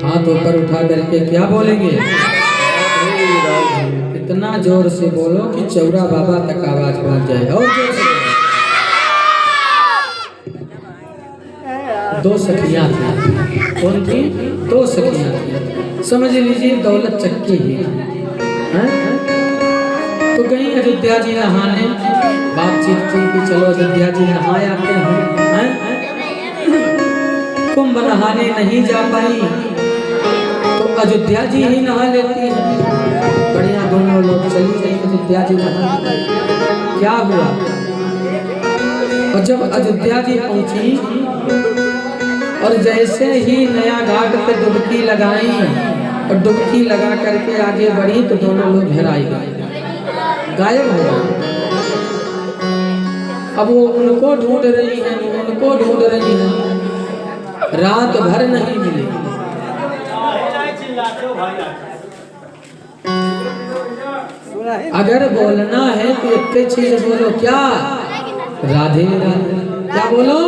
हाथ ऊपर उठा करके क्या बोलेंगे? इतना जोर से बोलो कि चौरा बाबा तक आवाज पहुंच जाए। और जोर से बोलो। दो सखियां थी। कौन थी? दो सखियां थी। समझ लीजिए दौलत चक्की ही हैं? तो गई अयोध्या जी नहाने, बातचीत की कि चलो अयोध्या जी नहाए आते हैं। कुंभ नहाने नहीं जा पाई तो अयोध्या जी ही नहा लेती है। बढ़िया दोनों लोग चली गई अयोध्या जी नहा। क्या हुआ? और जब अयोध्या जी पहुंची और जैसे ही नया घाट पे डुबकी लगाई और डुबकी लगा करके आगे बढ़ी तो दोनों लोग हेराई गए, गायब हो गए। अब वो उनको ढूंढ रही है, उनको ढूंढ रही है, रात भर नहीं मिली। अगर बोलना है तो एक चीज बोलो, क्या? राधे राधे। क्या बोलो?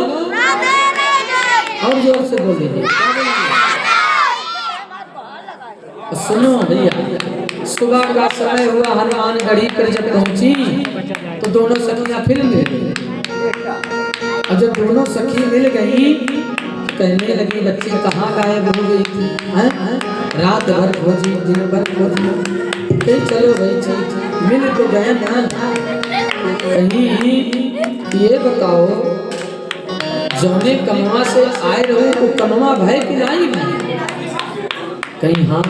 और जोर से बोलिए। सुनो भैया, सुबह का समय हुआ, हनुमानगढ़ी पर जब पहुंची तो दोनों सखियां फिर मिल गई। और जब दोनों सखी मिल गई कहने लगी, बच्ची कहाँ गायब हो गई थी? रात भर खोजी, दिन भर खोजी। चलो भाई मिल तो गए ना। कहीं ये बताओ, जौने कमवा से आए रहो तो कमवा भय पिलाई भी? कहीं हाँ।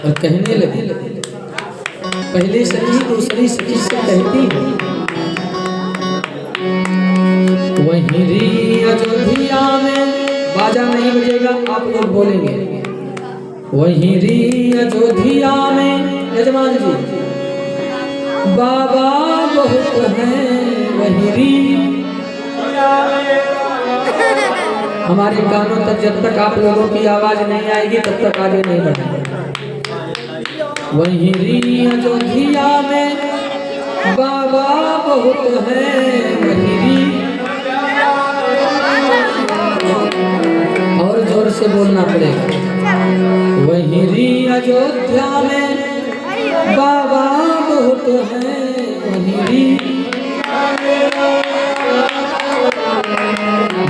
और कहने लगी, पहली सखी दूसरी सखी से कहती है, वहीं अयोध्या में बाजा नहीं बजेगा, आप लोग बोलेंगे वहीं री अयोध्या में यजमान जी बाबा बहुत हैं, वहीं री हमारे कानों तक जब तक आप लोगों की आवाज नहीं आएगी तब तक आगे नहीं बढ़ेंगे। वहीं री अयोध्या में बाबा बहुत हैं, वहीं री और जोर से बोलना पड़ेगा। वहीं री अयोध्या में बाबा बहुत हैं, वहीं री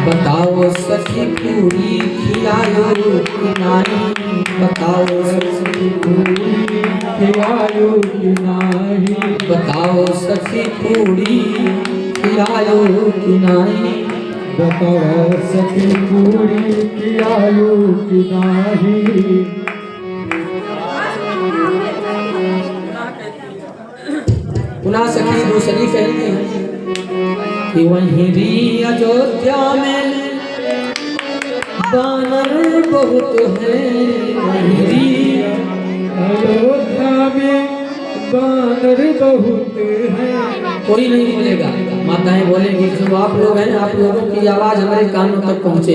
बताओ सखी पूरी खिलायो कि नहीं, बताओ सखी पूरी खिलायो कि नहीं, बताओ सखी पूरी खिलायो कि नहीं, बताओ सखी पूरी खिलायो कि नहीं। पुनः सखी दूसरी कहती है कि वहीं री अयोध्या में बानर बहुत हैं, वहीं री अयोध्या में बानर बहुत हैं। कोई नहीं बोलेगा, माताएं बोलेंगी। जो आप लोग हैं, आप लोगों की आवाज हमारे कानों तक पहुंचे।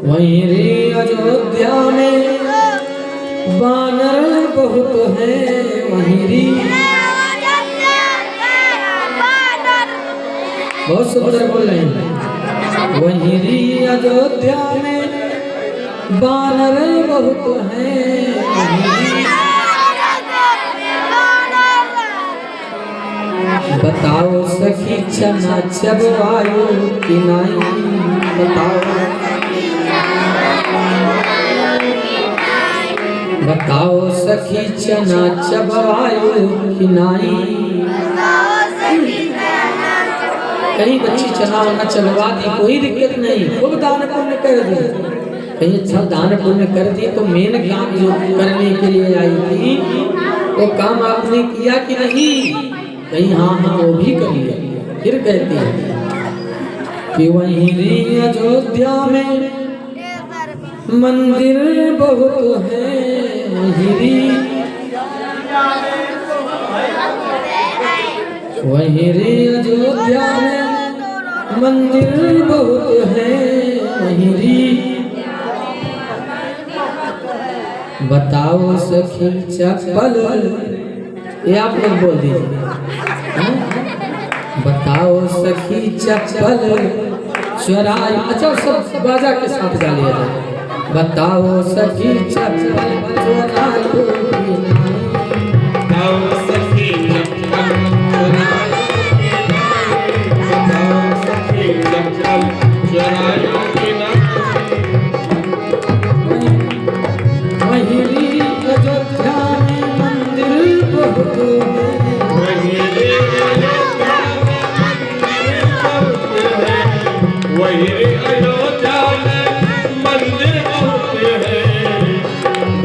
वहीं री अयोध्या में बानर बहुत हैं, वहीं री बहुत सुंदर बोल रहे हैं। वहीं री अयोध्या में बानर बहुत हैं, बताओ सखी चना चबवायो कि नहीं, बताओ सखी चना चबवायो कि नहीं। कहीं बच्ची चना वना चलवा दी, कोई दिक्कत नहीं, खूब दान पुण्य कर दी। कहीं अच्छा दान पुण्य कर दी तो मेन काम जो करने के लिए आई थी वो काम आपने किया कि नहीं? कहीं हाँ हाँ वो भी कर लिया। फिर कहती है कि वहीं री अयोध्या में मंदिर बहुत हैं, वहीं री वहीं रे अयोध्या में मंदिर बहुत हैं, वहीं री बताओ सखी चप्पल, ये आप लोग बोल दीजिए। बताओ सखी चप्पल चुराई, अच्छा सब बाजा के साथ गा लिया जाए। बताओ सखी चप्पल चुराई, बताओ सखी चप्पल वहीं री अयोध्या में मंदिर बहुत हैं, वहीं री अयोध्या में मंदिर बहुत हैं।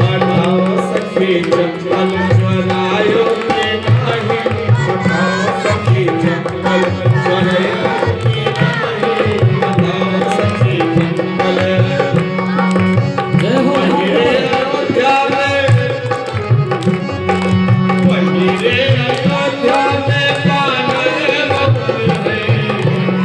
बताओ सखी चप्पल चुरायो कि नहीं, बताओ सखी चप्पल चुरायो कि नहीं, बताओ सखी चप्पल। जय हो अयोध्या में, वहीं रे अयोध्या में बानर बहुत हैं,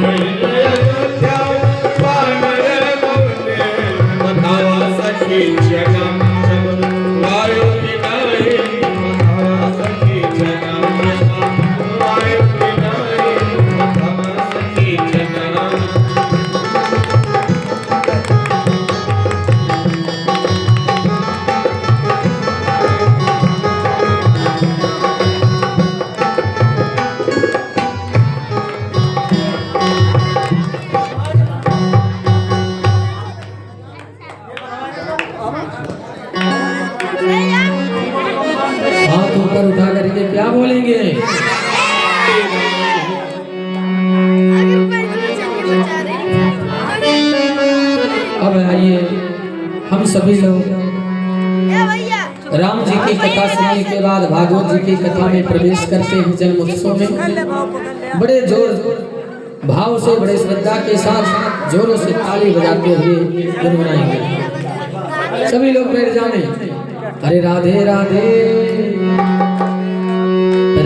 वहीं रे अयोध्या में बानर बहुत हैं। बताओ सखी जन्म चबवायो कि नहीं, बताओ सखी जन्म चबवायो कि नहीं, बताओ सखी जन्म। हाथ ऊपर उठा करके क्या बोलेंगे? अब आइए हम सभी लोग राम जी की कथा सुनने के बाद भागवत जी की कथा में प्रवेश करते हैं। जन्म उत्सव में बड़े जोर भाव से, बड़े श्रद्धा के साथ जोरों से ताली बजाते हुए गुनगुनाएंगे। सभी लोग बैठ जाने। अरे राधे राधे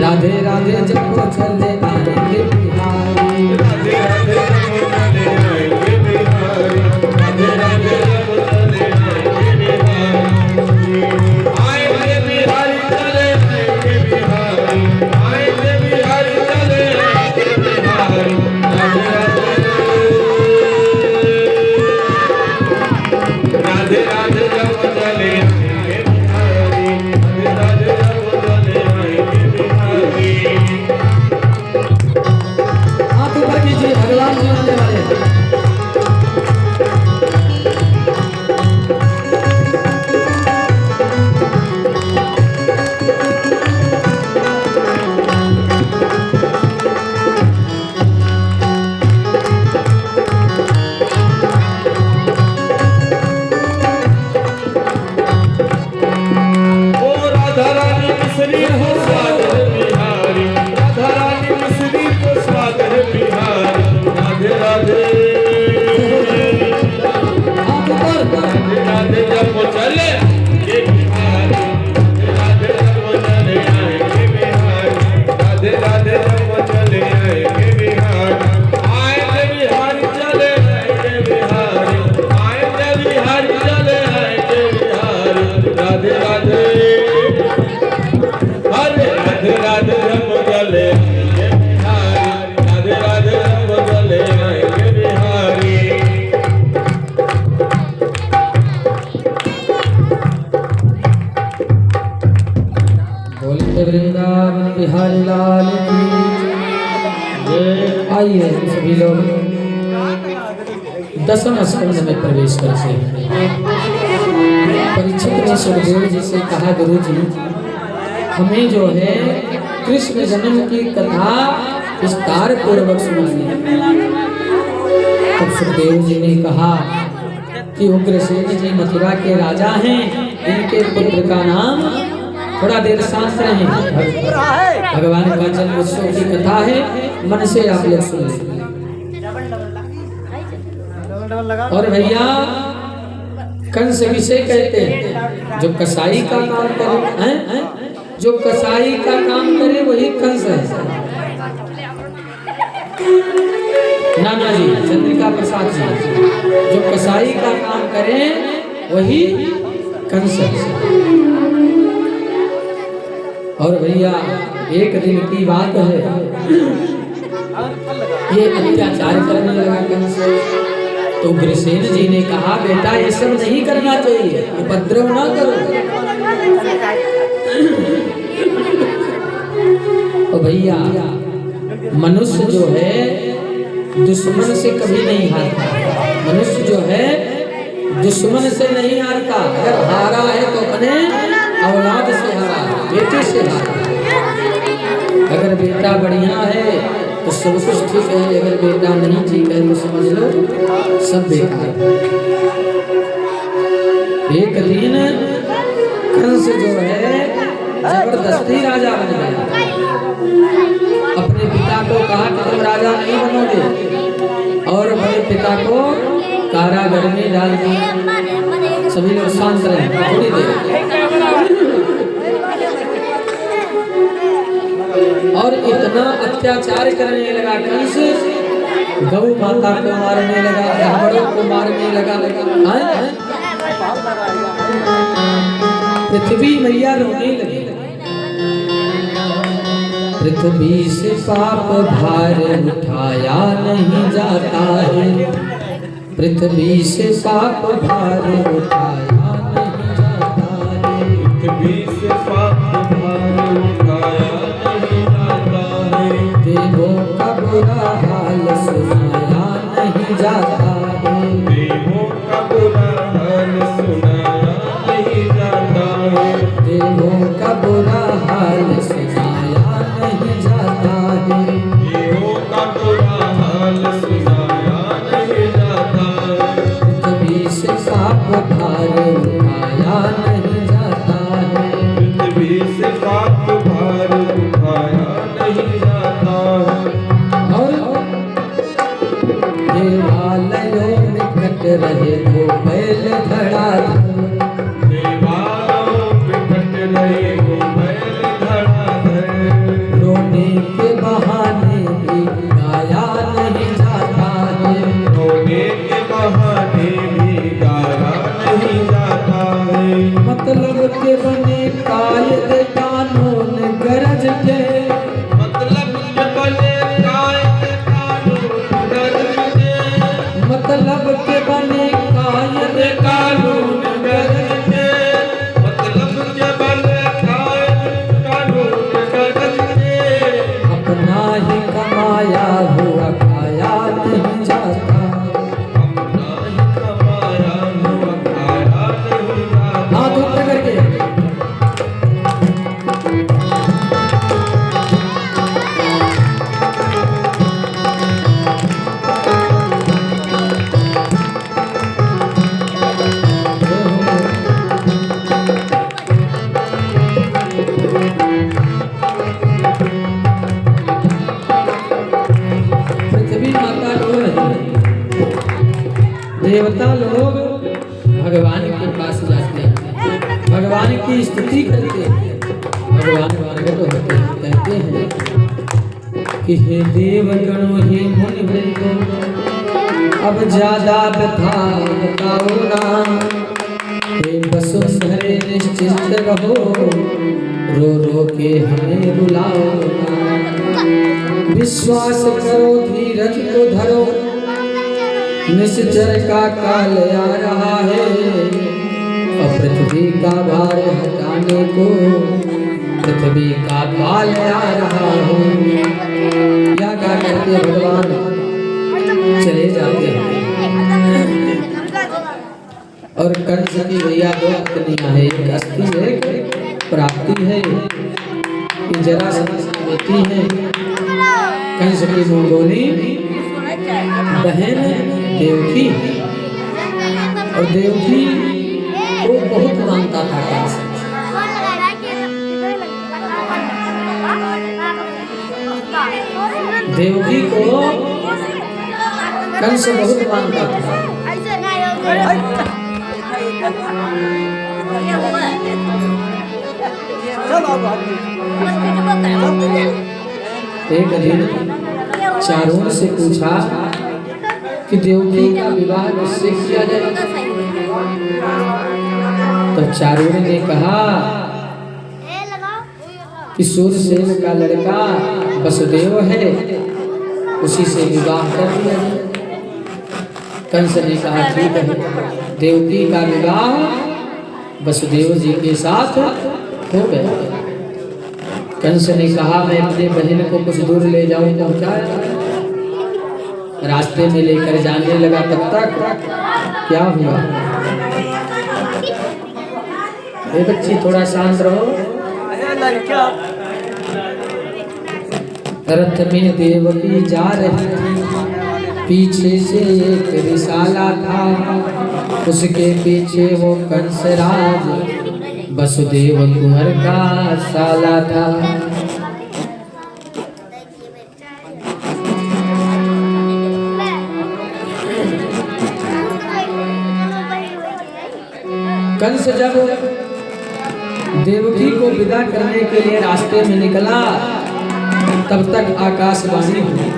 राधे राधे जब चले आएंगे बिहारी, राधे राधे जब चले आएंगे बिहारी, राधे राधे जब चले आएंगे बिहारी, आएंगे बिहारी चले आएंगे बिहारी, आएंगे बिहारी चले आएंगे बिहारी, राधे राधे राधे राधे जब चले आएंगे बिहारी, राधे राधे जब चले आएंगे बिहारी। हाथ ऊपर कीजिए, भगवान सुनाने वाले। ओ राधा रानी मिसरी को स्वागत बिहारी, राधा रानी मिसरी को स्वागत बिहारी, राधे राधे हाथ ऊपर। राधे राधे जब वो चले ये बिहारी, राधे राधे जब वो चले आएंगे बिहारी, राधे राधे जब वो चले आएंगे बिहारी, आएंगे बिहारी चले आएंगे बिहारी, आएंगे बिहारी चले आएंगे बिहारी, राधे राधे हरे राधे राधे जब चले आएंगे बिहारी, राधे राधे जब चले आएंगे बिहारी। बोले वृंदावन बिहारी लाल की जय। आइए सभी लोग दसम स्कंद में प्रवेश करते हैं। परीक्षित ने सुखदेव जी से कहा, गुरु जी हमें जो है कृष्ण जन्म की कथा विस्तार पूर्वक सुनाइए। तब सुखदेव जी ने कहा कि उग्रसेन जी मथुरा के राजा हैं, इनके पुत्र का नाम, थोड़ा देर शांत रहें, भगवान का जन्म उत्सव की कथा है, मन से आप लोग सुन लें। और भैया कंस विषय कहते हैं, जो कसाई का काम करे हैं, जो कसाई का काम करे वही कंस है। नाना जी, चंद्रिका प्रसाद जी, जो कसाई का काम करे वही कंस है। और भैया एक दिन की बात है, ये अत्याचार करने लगा कंस। तो उग्रसेन जी ने कहा, बेटा ये सब नहीं करना चाहिए, उपद्रव ना करो। और भैया मनुष्य जो है दुश्मन से कभी नहीं हारता, मनुष्य जो है दुश्मन से नहीं हारता। अगर हारा है तो अपने औलाद से हारा, बेटे से हारा। अगर बेटा बढ़िया है तो सब कुछ ठीक है, अगर बेटा नहीं ठीक है तो समझ लो सब बेकार है। एक दिन कंस जो है जबरदस्ती राजा बन गया। अपने पिता को कहा कि तुम राजा नहीं बनोगे, और अपने पिता को कारागार में डाल दिया। सभी लोग शांत रहे थोड़ी देर। और इतना अत्याचार करने लगा कंस, गौ माता को मारने लगा, ब्राह्मणों को मारने लगा। पृथ्वी मैया रोने लगी। पृथ्वी से पाप भार उठाया नहीं जाता है, पृथ्वी से पाप भार उठाया नहीं जाता है, पृथ्वी से पाप भार उठाया नहीं जाता है, देवों का बुरा हाल सुनाया नहीं जाता है, देवों का बुरा हाल सुनाया नहीं जाता है, देवों का बुरा हाल सुनाया नहीं जाता है, देवों का बुरा हाल सुनाया नहीं जाता है, पृथ्वी से पाप भार उठाया नहीं जाता है, पृथ्वी से पाप भार उठाया नहीं जाता है। और देवालयों में कट रहे वो बैल धड़ाधड़, भगवान की स्तुति करते हैं। भगवान प्रकट होते हैं, कहते हैं कि हे देवगणों हे मुनि वृंदो, अब ज्यादा व्यथा बताओ ना। हे वसुंधरे निश्चिंत रहो, रो रो के हमें रुलाओ ना। विश्वास करो धीरज को धरो, निश्चर का काल आ रहा है। और पृथ्वी का भार हटाने को पृथ्वी का काल आ रहा है। क्या क्या करते भगवान चले जाते हैं। और कंस की भैया दो पत्नियां है, एक अस्थि है, प्राप्ति है, जरा बेटी है। कंस की मंगोली बहन देवकी, और देवकी को बहुत मानता था कंस। देवकी को कंस बहुत मानता था। एक दिन चारों से पूछा कि देवकी का विवाह किससे किया जाए। तो चारों ने कहा कि सूरसेन का लड़का वसुदेव है, उसी से विवाह कर दिया जाए। कंस ने कहा ठीक है, देवकी का विवाह वसुदेव जी के साथ हो गया। कंस ने कहा मैं अपने बहन को कुछ दूर ले जाऊं, पहुंचाया। रास्ते में लेकर जाने लगा, तब तक क्या हुआ। ए बच्ची थोड़ा शांत रहो। रथ में देवकी जा रही थी, पीछे से एक रिसाला था, उसके पीछे वो कंसराज वसुदेव कुंवर का साला था। कंस जब देवकी को विदा करने के लिए रास्ते में निकला, तब तक आकाशवाणी हुई।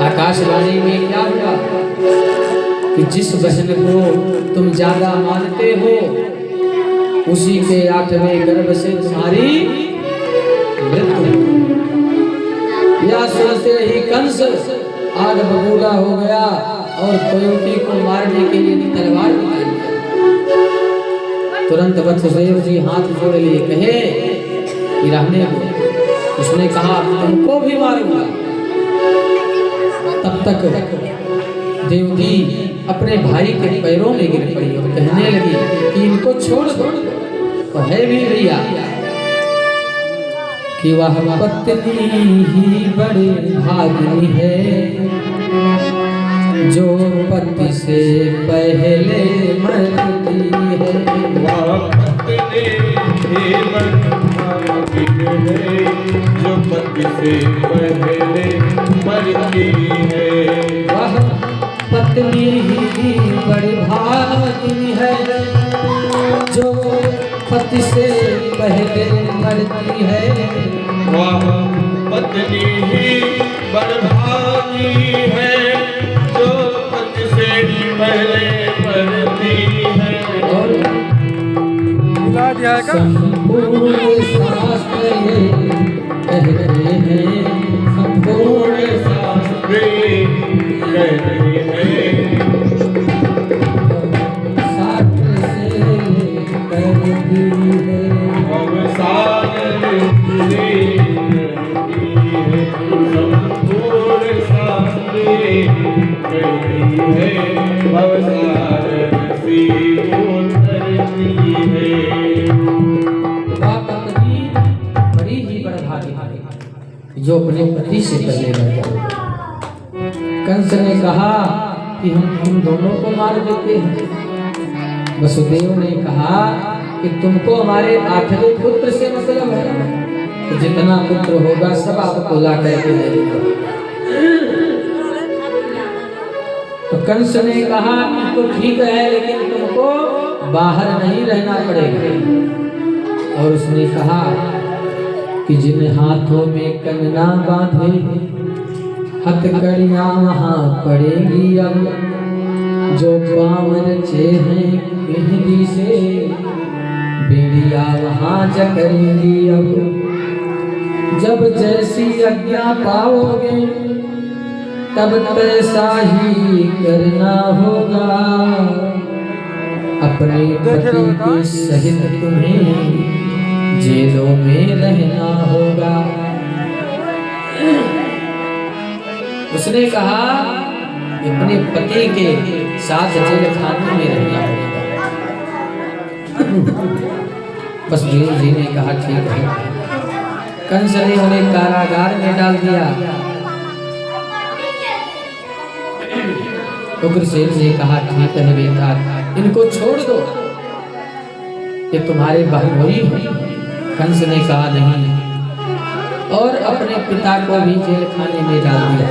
आकाशवाणी में क्या हुआ कि जिस बहन को तुम ज्यादा मानते हो, उसी के 8वें गर्भ से तुम्हारी मृत्यु। यह सुनते ही कंस आग बबूला हो गया और देवकी को मारने के लिए तलवार निकाली। तुरंत वसुदेव जी हाथ जोड़ लिए, कहे कि रहने दो। उसने कहा तुमको भी मारूंगा। तब तक देवकी अपने भाई के पैरों में गिर पड़ी और कहने लगी कि इनको छोड़ दो। तो है भी भैया कि वह पत्नी ही बड़ी भागी है, जो पति से पहले मरती है। वह पत्नी ही बड़ी भागी है, जो पति से पहले मरती है। वह पत्नी ही बड़ी भागी है, जो पति से पहले मरती है। वह पत्नी ही बड़भागी है, जो पति से पहले मरती है। और संपूर्ण शास्त्र ये कहते हैं, संपूर्ण शास्त्र कहते हैं, शास्त्र से करती है। हम सागर से करती है, संपूर्ण शास्त्र कहती है, हम सागर से उतरती है। बड़ी ही बड़भागी जो अपने पति से पहले मर जाए। कंस ने कहा कि हम तुम दोनों को मार देते हैं। वसुदेव ने कहा कि तुमको हमारे 8वें पुत्र से मतलब है, तो जितना पुत्र होगा सब आपको ला करके दे देगा। तो कंस ने कहा कि तो ठीक है, लेकिन तुमको बाहर नहीं रहना पड़ेगा। और उसने कहा कि जिन हाथों में कंगना बांधे हथकड़ियां वहां पड़ेंगी अब, जो पाँव रचे हैं मेहंदी से बेड़िया वहां जकड़ेंगी अब। जब जैसी आज्ञा पाओगे तब तैसा ही करना होगा, अपने पति के सहित तुम्हें जेलों में रहना होगा। उसने कहा अपने पति के साथ जेल खाने में रहना पड़ेगा। बस देव जी ने कहा ठीक है। कंस ने उन्हें कारागार में डाल दिया। उग्रसेन ने कहा ठीक है बेटा, इनको छोड़ दो, ये तुम्हारे बहनोई हैं। कंस ने कहा नहीं, और अपने पिता को भी जेल खाने में डाल दिया।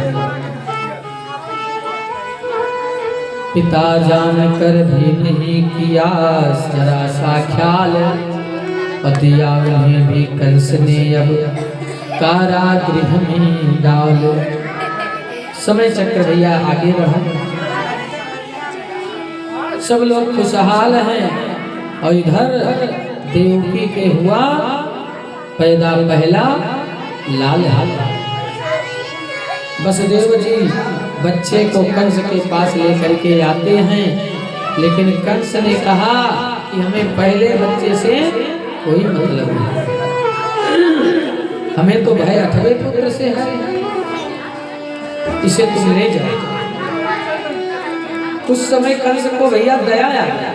पिता जानकर भी नहीं किया जरा सा ख्याल, पतिया उन्हें भी कंस ने अब कारागृह में डाल। समय चक्र भैया आगे बढ़ा, सब लोग खुशहाल हैं। और इधर देवकी के हुआ पैदा पहला लाल हाल। वसुदेव जी बच्चे को कंस के पास लेकर के आते हैं, लेकिन कंस ने कहा कि हमें पहले बच्चे से कोई मतलब नहीं, हमें तो भय 8वें पुत्र से है, इसे तुम ले जाओ। उस समय कंस को भैया दया आ गया।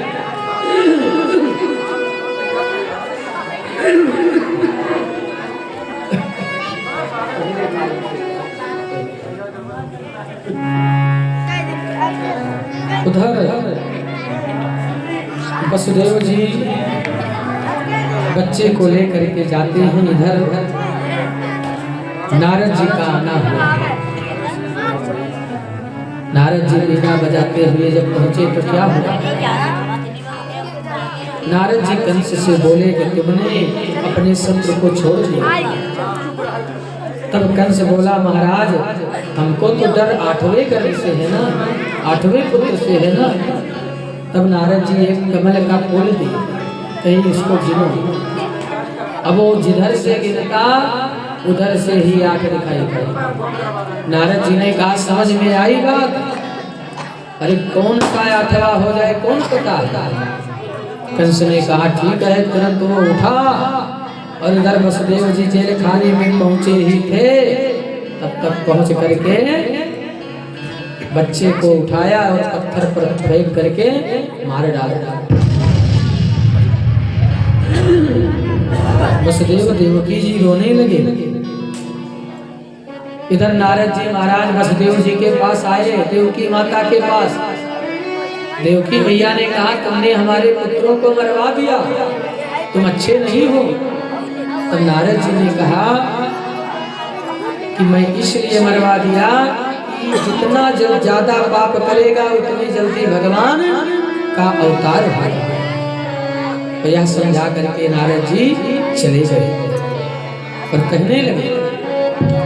उधर वसुदेव जी बच्चे को लेकर के जाते हैं। इधर नारद जी का आना हुआ। नारद जी बीना बजाते हुए जब पहुंचे तो क्या हुआ? नारद जी कंस से बोले कि तुमने अपने शत्रु को छोड़ दिया। तब कंस बोला महाराज हमको तो डर 8वें गर्भ से है ना, 8वें पुत्र से है ना। तब नारद जी एक कमल का फूल दिए, कहीं इसको गिनो। अब वो जिधर से गिनता उधर से ही आके दिखाई पड़े। नारद जी ने कहा समझ में आई बात? अरे कौन सा 8वां हो जाए कौन पता। कंस ने कहा ठीक है। तुरंत वो उठा और इधर वसुदेव जी जेल खाने में पहुंचे ही थे, तब तक पहुंच करके बच्चे को उठाया और पत्थर पर फेंक करके मार डाला। वसुदेव देवकी जी रोने लगे। इधर नारद जी महाराज वसुदेव जी के पास आए, देवकी माता के पास। देवकी मैया ने कहा तुमने हमारे पुत्रों को मरवा दिया, तुम अच्छे नहीं हो। तब नारद जी ने कहा कि मैं इसलिए मरवा दिया कि जितना ज्यादा पाप करेगा उतनी जल्दी भगवान का अवतार होगा। तो यह समझा करके नारद जी चले गए और कहने लगे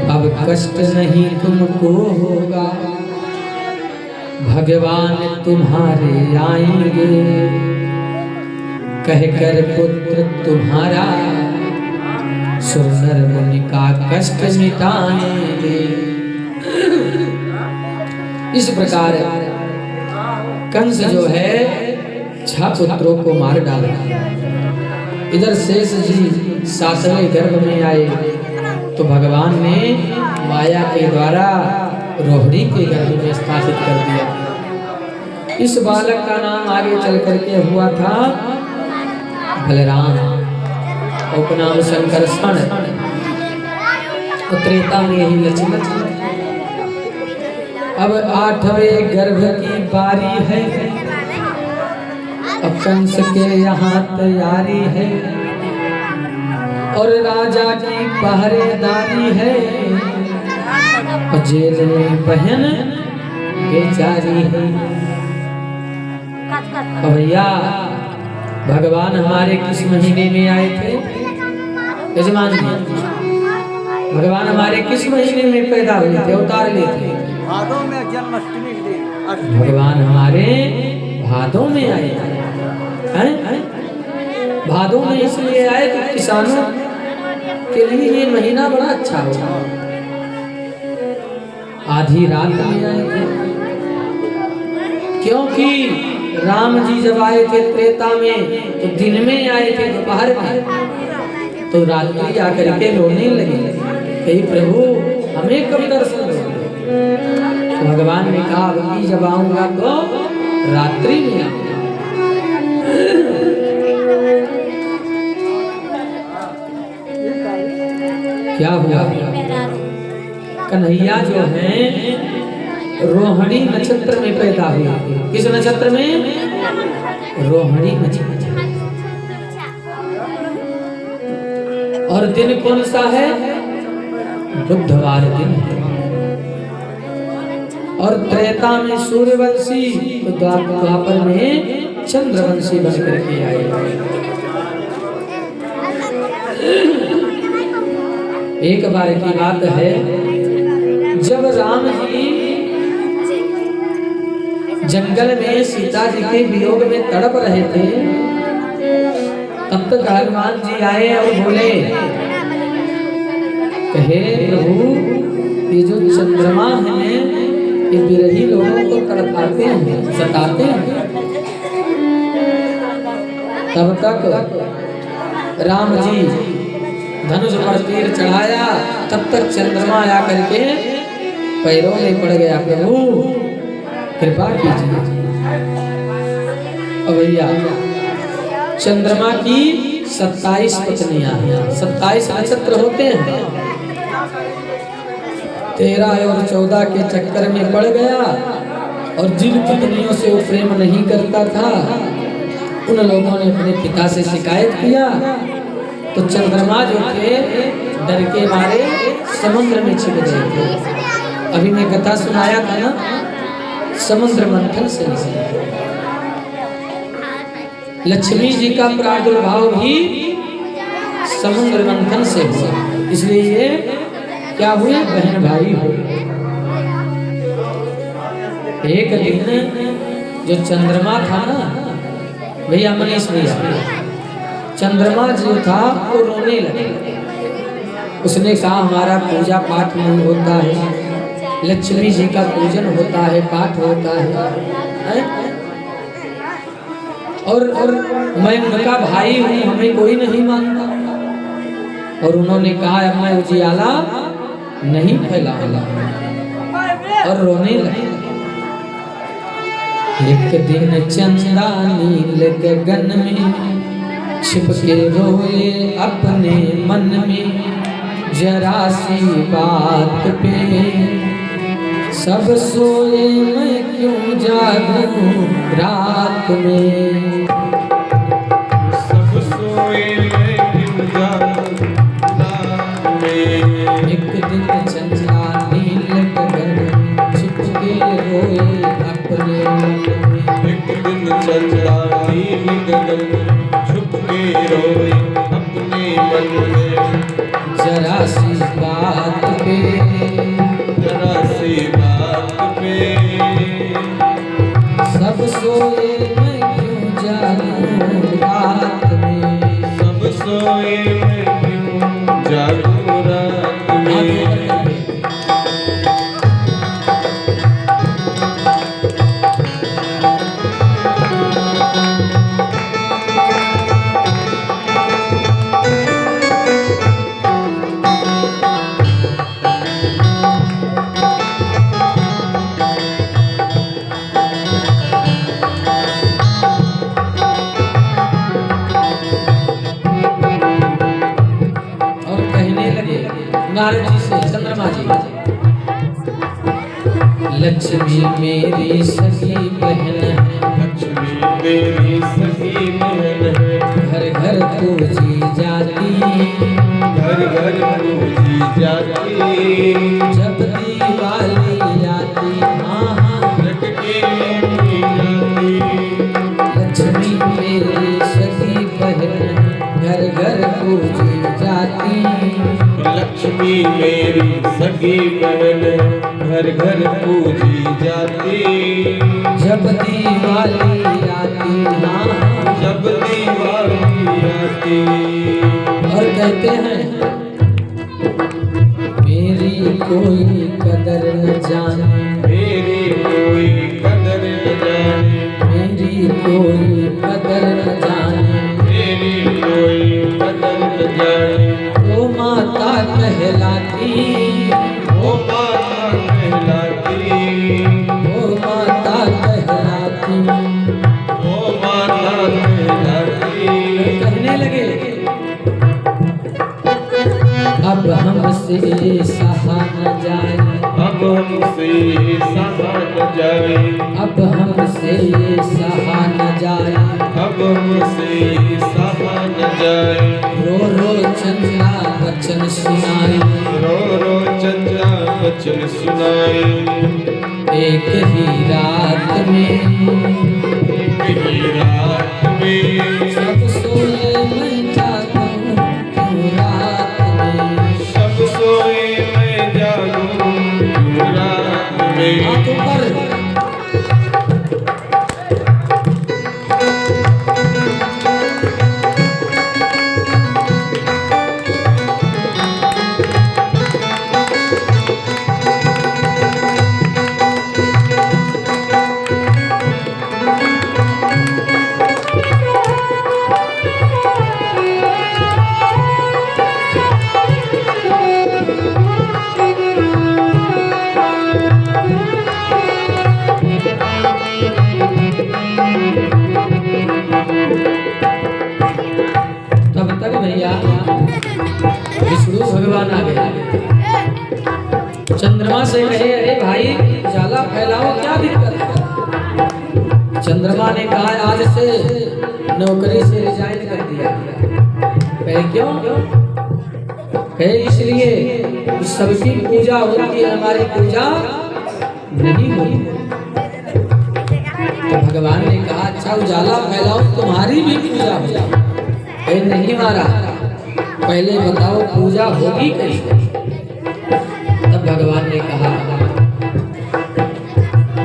अब कष्ट नहीं तुमको होगा, भगवान तुम्हारे आएंगे, कहकर पुत्र तुम्हारा सुंदर मुनि का कष्ट मिटाएंगे। इस प्रकार कंस जो है 6 पुत्रों को मार डाला। इधर शेष जी 7वें गर्भ में आए तो भगवान ने माया के द्वारा रोहिणी के गर्भ में स्थापित कर दिया। इस बालक का नाम आगे चल करके हुआ था बलराम, उपनाम संकर्षण। त्रेता में ही लक्ष्मण। अब 8वें गर्भ की बारी है, अब कंस के यहाँ तैयारी है और राजा की पहरेदारी है, और जेल में बहन बेचारी है। भैया भगवान हमारे किस महीने में आए थे यजमान जी? भगवान हमारे किस महीने में पैदा हुए थे, अवतार लिए थे? भादों में जन्माष्टमी के दिन। भगवान हमारे भादों में आए हैं? भादों में इसलिए आए कि किसानों के लिए ये महीना बड़ा अच्छा होगा। आधी रात में आए थे, क्योंकि राम जी जब आए थे त्रेता में तो दिन में आए थे, दोपहर में, तो रात्रि आकर के रोने लगे कही प्रभु हमें कब दर्शन दोगे? तो भगवान ने कहा अभी जब आऊंगा तो रात्रि में आऊंगा। क्या हुआ? कन्हैया जो है रोहिणी नक्षत्र में पैदा हुए थे। किस नक्षत्र में? रोहिणी नक्षत्र। और दिन कौन सा है? बुधवार दिन। और त्रेता में सूर्यवंशी, तो द्वापर में चंद्रवंशी बन करके आए। एक बार की बात है, जब राम जी जंगल में सीता जी के वियोग में तड़प रहे थे, तब तक हनुमान जी आए और बोले, कहे प्रभु ये जो चंद्रमा है ये विरही लोगों को तड़पाते हैं, सताते हैं। तब तक राम जी धनुष पर तीर चढ़ाया, तब तक चंद्रमा आकर के पैरों में पड़ गया, प्रभु कृपा कीजिए। अब भैया चंद्रमा की 27 पत्नियां हैं, 27 नक्षत्र होते हैं। 13 और 14 के चक्कर में पड़ गया, और जिन पत्नियों से वो प्रेम नहीं करता था उन लोगों ने अपने पिता से शिकायत किया, तो चंद्रमा जो थे डर के मारे समुद्र में छिप गए थे। अभी मैं कथा सुनाया था ना, समुद्र मंथन से लक्ष्मी जी का प्रादुर्भाव भी समुद्र मंथन से हुआ, इसलिए ये क्या हुए? बहन भाई हुए। एक दिन जो चंद्रमा था ना भैया, मनीष भैया, चंद्रमा जो था वो रोने लगे। उसने कहा हमारा पूजा पाठ नहीं होता है, लक्ष्मी जी का पूजन होता है, पाठ होता है? और मैं उनका भाई हूँ, हमें कोई नहीं मानता। और उन्होंने कहा अब मैं उजियाला नहीं फैलाऊंगा, और रोने लगे। एक दिन चंदा नील गगन में छिप के रोए अपने मन में, जरा सी बात पे सब सोए मैं क्यों जागूं रात में। सब सोए मैं क्यों जागूं रात में। एक दिन चंदा नील गगन में छिप के रोए अपने मन में। एक दिन चंदा नील गगन छुप के रोए अपने मन में। जरा सी बात पे, जरा सी बात पे सब सोए मैं क्यों जागूं रात में। सब सोए मैं क्यों जागूं रात में। नारद जी से चंद्रमा जी, लक्ष्मी मेरी सखी बहन है, लक्ष्मी मेरी सखी बहन है। घर घर पूजी जाती, घर घर पूजी जाती। जब दिवाली आती, हाँ हाँ रट के जाती। लक्ष्मी मेरी सखी लक्ष्मी मेरी सगी बहन घर घर पूजी जाती। जब दिवाली आती ना, जब दिवाली आती। और कहते हैं मेरी कोई कदर न जाने, मेरी कोई कदर न जाने, मेरी कोई कदर न जाने, मेरी कोई कदर न जाने। वो माता कहलाती, वो माता कहलाती, वो माता कहलाती। वो माता कहलाती। कहने लगे अब हमसे सहा न जाए, अब हमसे सहा न जाए, अब हमसे सहा न जाए। अब हमसे सहा न जाए। रो रो चंद्रा वचन सुनाए, रो रो चंद्रा वचन सुनाए। एक ही रात में, एक ही रात में सब सोए मैं जागूं क्यों रात में। सब सोए मैं जागूं क्यों रात में। हाथों पर तब तक भैया विष्णु भगवान आ गए। चंद्रमा से कहे अरे भाई उजाला फैलाओ, क्या दिक्कत है। चंद्रमा ने कहा आज से नौकरी से रिजाइन कर दिया। कहे क्यों? कहे इसलिए कि सबकी पूजा होती है, हमारी पूजा नहीं होती। तो भगवान ने कहा अच्छा उजाला फैलाओ, तुम्हारी भी पूजा हो जाए। कहे नहीं महाराज, पहले बताओ पूजा होगी कैसे। तब भगवान ने कहा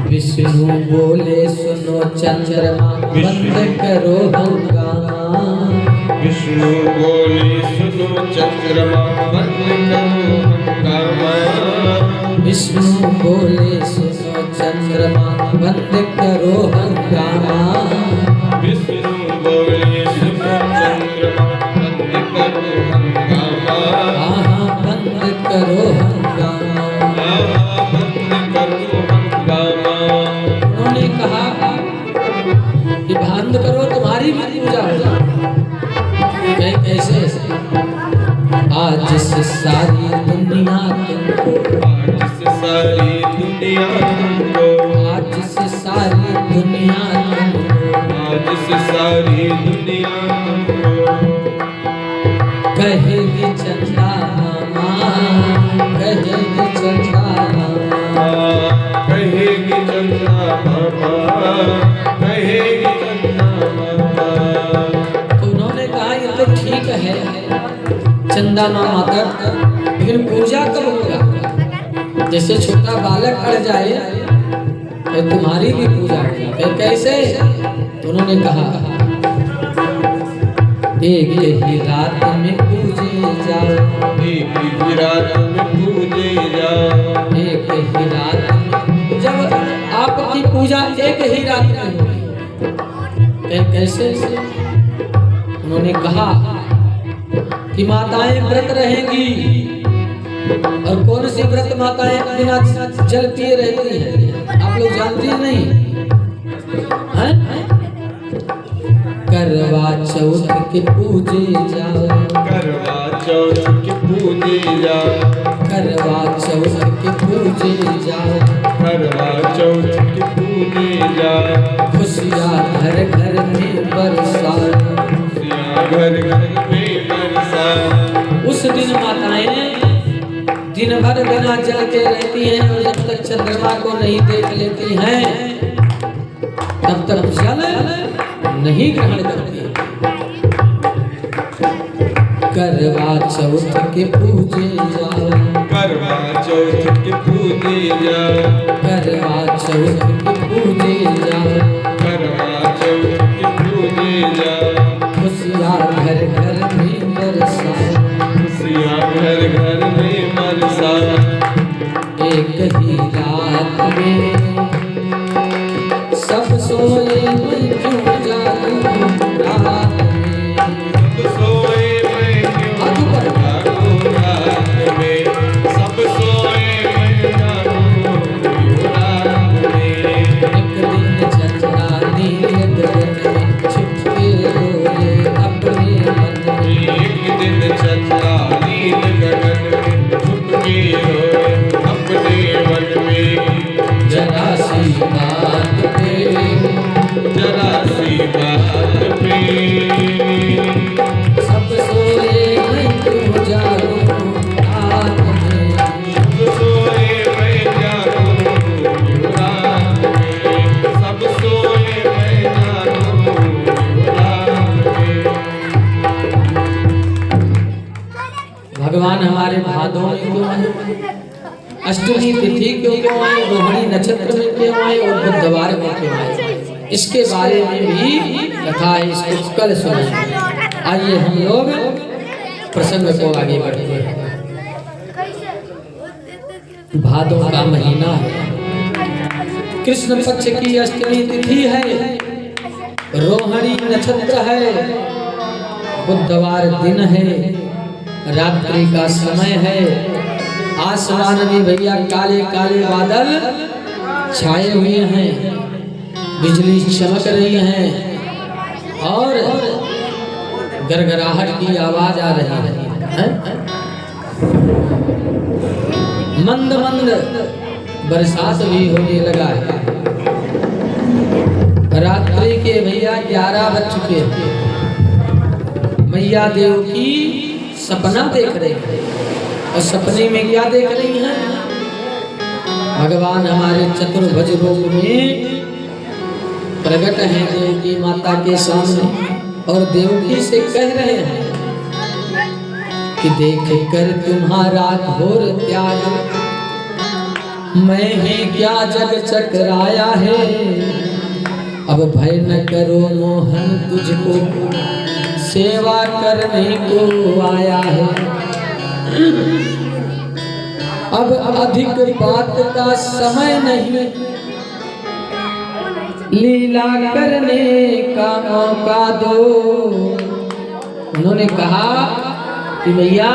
विष्णु बोले सुनो चंद्रमा बंद करो हंगामा। विष्णु बोले सुनो चंद्रमा बंद करो हंगामा। विष्णु बोले सुनो चंद्रमा बंद करो हंगामा। विष्णु बोले सुनो चंद्रमा बंद करो हंगामा। हाँ बंद करो हंगामा। बंद करो हंगामा। उन्होंने कहा कि बंद करो, तुम्हारी भी पूजा हो जाए। कैसे? आज से सारी दुनिया तुमको, आज से सारी दुनिया तुमको, आज से सारी दुनिया तुमको, आज से सारी दुनिया तुमको कहेगी चंदा मामा, कहेगी चंदा मामा। कहेगी चंदा मामा, कहेगी चंदा मामा। तो उन्होंने कहा ये तो ठीक है चंदा मामा तक, लेकिन पूजा कब होगा? जैसे छोटा बालक अड़ जाए तो तुम्हारी भी पूजा होगी। फिर कैसे? तो उन्होंने कहा एक ही रात में पूजे जाओ, एक ही रात में पूजे जाओ। एक ही रात में। जब आपकी पूजा एक ही रात में होगी कैसे? उन्होंने कहा कि माताएं व्रत रहेंगी। और कौन सी व्रत माताएं बिना जल पिए रहती हैं? आप लोग जानते हैं नहीं हैं? करवा चौथ के पूजे जाओ, करवा चौथ के पूजे जाओ, करवा चौथ के पूजे जाओ, करवा चौथ के पूजे जाओ। खुशियाँ घर घर में बरसाओ, खुशियाँ घर घर में बरसाओ। उस दिन माताएं दिन भर बिना जल के रहती हैं और जब तक चंद्रमा को नहीं देख लेती हैं तब तक जल नहीं ग्रहण करती। करवा चौथ के पूजे जाओ, करवा चौथ के पूजे जाओ, करवा चौथ के पूजे जाओ, करवा चौथ के पूजे जाओ, खुशियाँ घर घर में बरसाओ, खुशियाँ घर घर में बरसाओ, एक ही रात में सब सोए मैं क्यों जागूं रात में, सब सोए मैं क्यों जागूं रात में, सब सोए मैं जागूं क्यों रात में। एक दिन चंदा नील गगन में छिपके रोए अपने मन में, एक दिन चंदा नील गगन में छुपके रोए अपने मन में, जरा सी बात पे, जरा सी बात पे, सब सोए मैं क्यों जागूं रात में, सब सोए मैं जागूं क्यों रात में, सब सोए मैं जागूं क्यों रात में। भगवान हमारे भादों में क्यों आए, अष्टमी तिथि क्यों आए, रोहिणी नक्षत्र में क्यों आए और बुधवार में क्यों आए, इसके बारे में भी कथा है, इसको कल सुनेंगे। आइए हम लोग प्रसंग को आगे बढ़ते हैं। भादों का महीना है, कृष्ण पक्ष की अष्टमी तिथि है, रोहिणी नक्षत्र है, बुधवार दिन है, रात्रि का समय है, आसमान में भैया काले काले बादल छाए हुए हैं, बिजली चमक रही है और गरगराहट की आवाज आ रही है, मंद मंद बरसात भी होने लगा है। रात्रि के भैया 11 बज चुके हैं। मैया देव की सपना देख रही है और सपने में क्या देख रही हैं, भगवान हमारे चतुर्भुज रूप में प्रकट हैं देवकी माता के सामने और देवकी से कह रहे हैं कि देख कर तुम्हारा घोर त्याग मैं ही क्या जग चकराया है, अब भय न करो मोहन तुझको सेवा करने को आया है, अब अधिक बात का समय नहीं, लीला करने का मौका दो। उन्होंने कहा कि भैया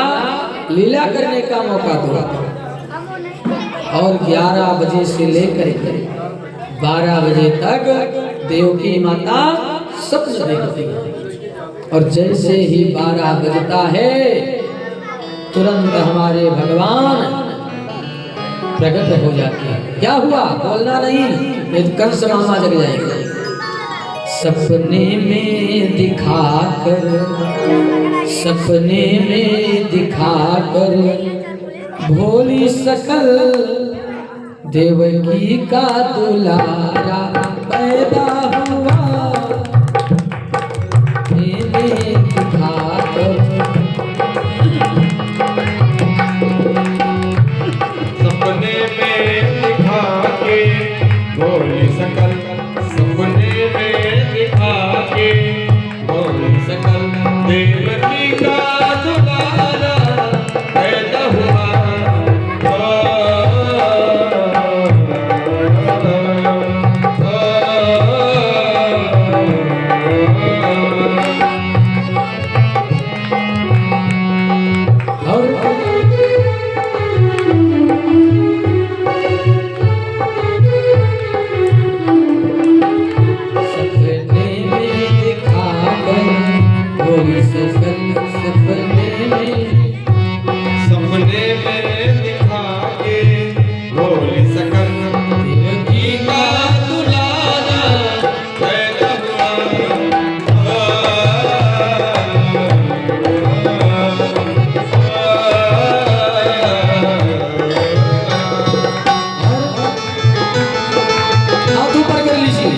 लीला करने का मौका दो। और 11 बजे से लेकर 12 बजे तक देवकी माता स्वप्न देखती है और जैसे ही 12 बजता है तुरंत हमारे भगवान प्रकट हो जाते हैं। क्या हुआ बोलना नहीं, नहीं तो कंस मामा जग जाएंगे। सपने में दिखाकर, सपने में दिखाकर भोली सकल देवकी का दुलारा पैदा हुआ, दिखाकर सपने में दिखा के भोली सकल, सपने में दिखा के भोली सकल देवकी का दुलारा पैदा हुआ। सपने में दिखा के भोली सकल देवकी का दुलारा पैदा हाथ ऊपर कर लीजिए।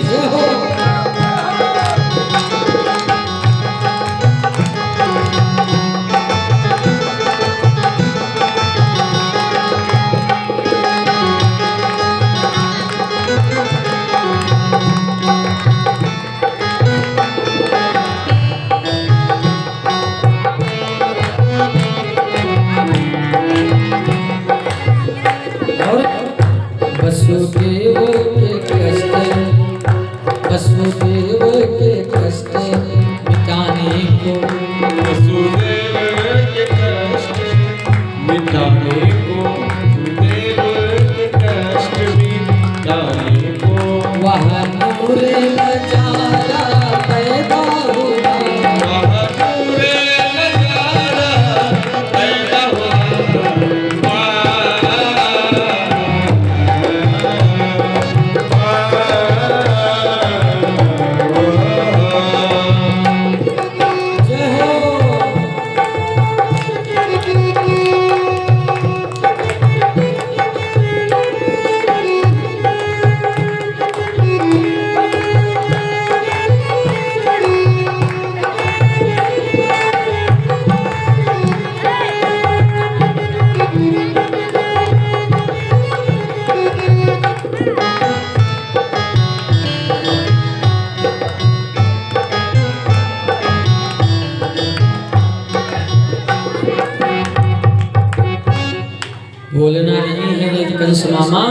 बोलना नहीं है नहीं कंस मामा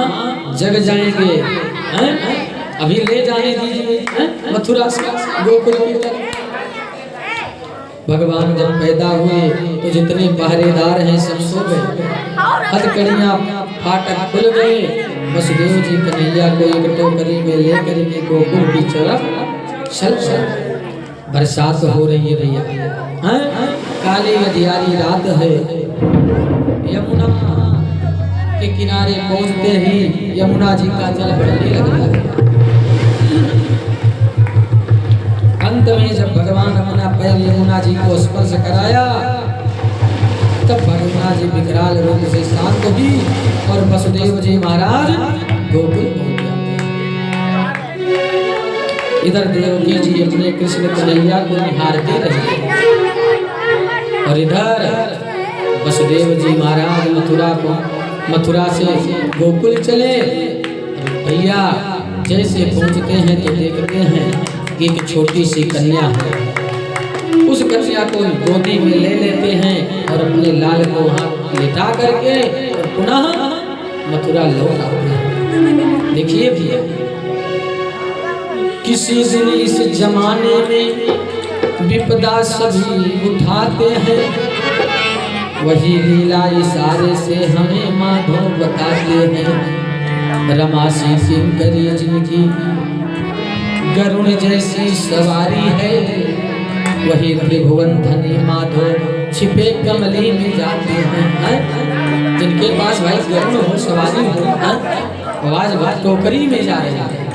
जग जाएंगे हैं? अभी ले जाने दीजिए हैं? मथुरा से गोकुल की तरफ। भगवान जब पैदा हुए तो जितने पहरेदार हैं सब सो गए, हथकड़ियां फाटक खुल गए। वसुदेव जी कन्हैया को एक टोकरी में लेकर के गोकुल की तरफ चल पड़े। बरसात हो रही है भैया हैं? काली अंधियारी रात है। यमुना के किनारे पहुंचते ही यमुना जी का जल बढ़ने लगता है। अंत में जब भगवान अपना पैर यमुना जी को स्पर्श कराया तब यमुना जी विकराल रूप से शांत हुई और वसुदेव जी महाराज गोकुल पहुंच जाते। इधर देवकी जी अपने कृष्ण कन्हैया को निहारते रहे और इधर वसुदेव जी महाराज मथुरा से गोकुल चले। भैया जैसे पहुंचते हैं तो देखते हैं कि एक छोटी सी कन्या है। उस कन्या को गोदी में ले लेते हैं और अपने लाल को वहां लिटा करके और पुनः मथुरा लौट आते हैं। देखिए भैया किसी दिन इस जमाने में विपदा सभी उठाते हैं, वही लीला इशारे से हमें माधव बताते हैं। रमा सी करी जिनकी गरुण जैसी सवारी है, वही त्रिभुवन धनी माधव छिपे कमली में जाते हैं। जिनके पास भाई गरुण हो सवारी हो आवाज बात टोकरी में जा रहे हैं,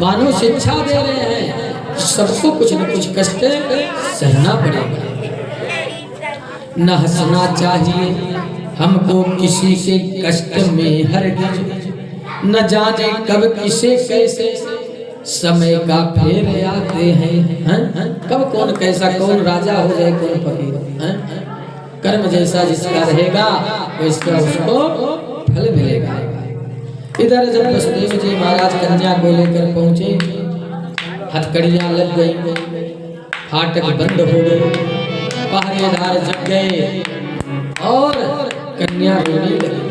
मानो शिक्षा दे रहे हैं सबको कुछ न कुछ कष्ट सहना पड़ेगा। न हंसना चाहिए हमको किसी के कष्ट में हरगिज, न जाने कब किसे कैसे समय का फेर आते हैं। कब कौन कैसा कौन राजा हो जाए कौन फकीर हैं? कर्म जैसा जिसका रहेगा वैसा उसको फल मिलेगा। इधर जब वसुदेव जी महाराज कन्या को लेकर पहुंचे, हथकड़ियां लग गई, फाटक बंद हो गए, पहरेदार जग गए और कन्या रोने लगी।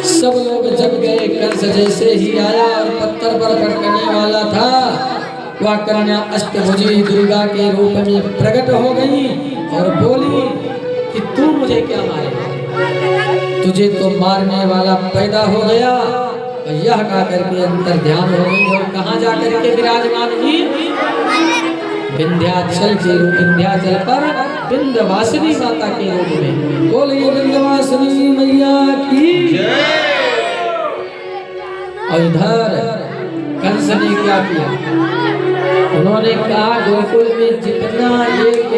सब लोग जग गए। कंस जैसे ही आया और पत्थर पर पटकने वाला था, वह कन्या अष्टभुजी दुर्गा के रूप में प्रकट हो गई और बोली कि तू मुझे क्या मारेगा, तुझे तो मारने वाला पैदा हो गया। और यह कहा करके अंतर ध्यान हो गई और कहाँ जा करके विराजमान हुई? विंध्याचल के रूप, विंध्याचल पर विंध्यवासिनी माता के रूप में। बोलिए विंध्यवासिनी मैया की जय। और इधर कंस ने क्या किया? उन्होंने कहा गोकुल में जितना एक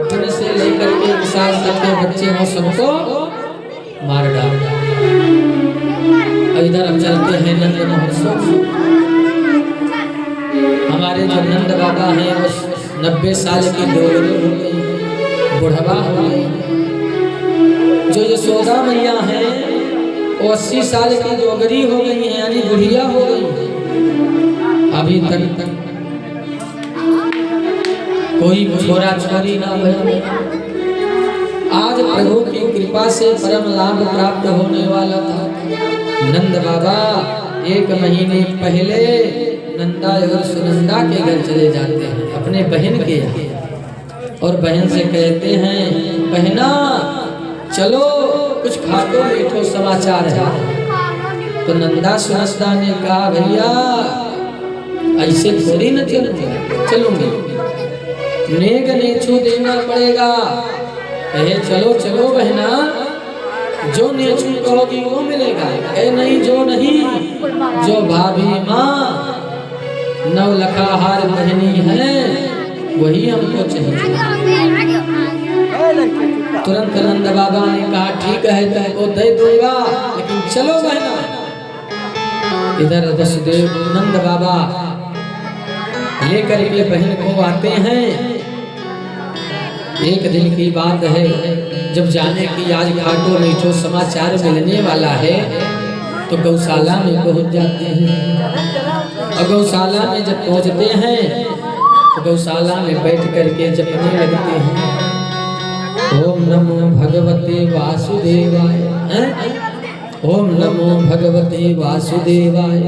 दिन से लेकर के 1 साल तक के बच्चे हो सबको मार डाला। इधर हम चलते हैं नंद महोत्सव। हमारे जो नंद बाबा हैं वो 90 साल की डोगरी हो गई, बुढ़वा हो गई। जो यशोदा मैया हैं वो 80 साल की डोगरी हो गई है, यानी बुढ़िया हो गई। अभी तक कोई छोरा छोरी ना बने। आज प्रभु की कृपा से परम लाभ प्राप्त होने वाला था। नंद बाबा 1 महीने पहले नंदा और सुनंदा के घर चले जाते हैं, अपने बहन के, और बहन से कहते हैं बहना चलो कुछ खाओ बैठो समाचार है। तो नंदा सुनंदा ने कहा भैया ऐसे थोड़ी न चलूंगी, नेग नेछू देना पड़ेगा। कहे चलो चलो बहना, जो नेछू कहोगी वो मिलेगा। नहीं जो नहीं, जो भाभी माँ 9 लखा हार पहनी है वही हमको चाहिए। तुरंत नंद बाबा ने कहा ठीक है तुमको दे दूंगा, लेकिन चलो बहना। इधर वसुदेव नंद बाबा लेकर के बहन को आते हैं। एक दिन की बात है, जब जाने की आज घाटों में जो समाचार मिलने वाला है तो गौशाला में पहुंच जाते हैं। और गौशाला में जब पहुंचते हैं तो गौशाला में बैठ करके जपने लगते हैं ओम नमो भगवते वासुदेवाय। ओम नमो भगवते वासुदेवाय,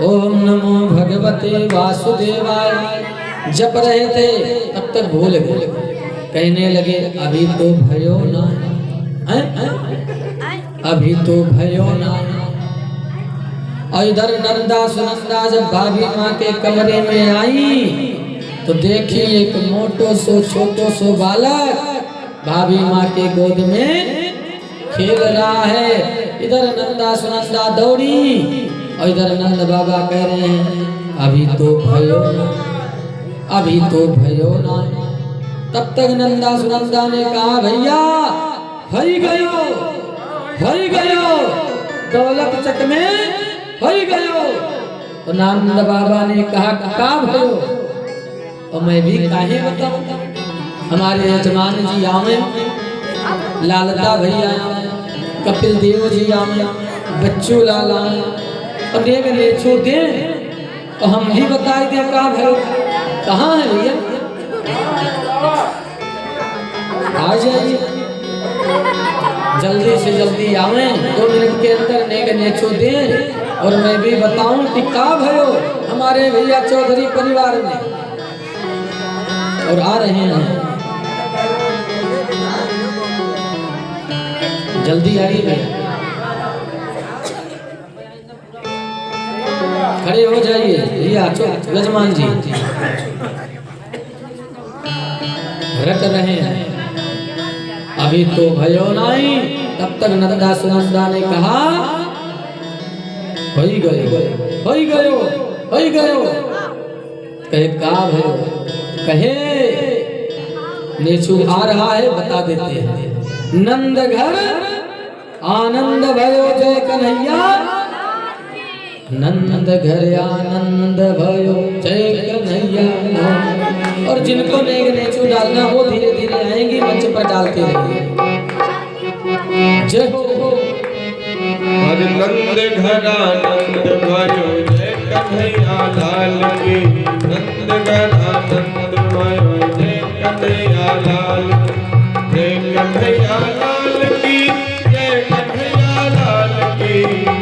ओम नमो भगवते वासुदेवाय। जप रहे थे तब तक भूल गए, कहने लगे अभी तो भयो ना, अभी तो भयो ना। और इधर नंदा सुनंदा जब भाभी माँ के कमरे में आई तो देखी एक मोटो सो छोटो सो बालक भाभी माँ के गोद में खेल रहा है। इधर नंदा सुनंदा दौड़ी और इधर नंद बाबा कह रहे हैं अभी तो भयो ना, अभी तो भयो ना। तब तक नंदा सुनंदा ने कहा भैया हई गयो, हई गयो, दौलत चक में हई गयो। तो नंद बाबा ने कहा का भयो, और मैं भी काहे बताऊं, हमारे यजमान जी आवे, लालता भैया आवे, कपिल देव जी आवे, बच्चू लाल आवे, और देख ले छोड़ दे तो हम भी बताए दे का भयो, कहाँ है भैया, आ जाइए जल्दी से जल्दी आवे, 2 मिनट के अंदर नेक नेचो दे और मैं भी बताऊं कि का भयो हमारे भैया चौधरी परिवार में। और आ रहे हैं, जल्दी आइए भैया, खड़े हो जाइए भैया, यजमान जी रट रहे हैं अभी तो भयो नहीं। तब तक नंदा सुनंदा ने कहा होई गयो, होई गयो, होई गयो। कहे का भयो, कहे नेचू आ रहा है बता देते हैं। नंद घर आनंद भयो जय कन्हैया, नंद घर आनंद भयो जय कन्हैया। और जिनको नेचू डालना वो धीरे धीरे आएंगे, मंच पर डालते रहेंगे। जय हो हर नंद घर आनंद भयो जय कन्हैया लाल की, नंद घर आनंद भयो जय कन्हैया लाल, जय कन्हैया लाल की, जय कन्हैया लाल की,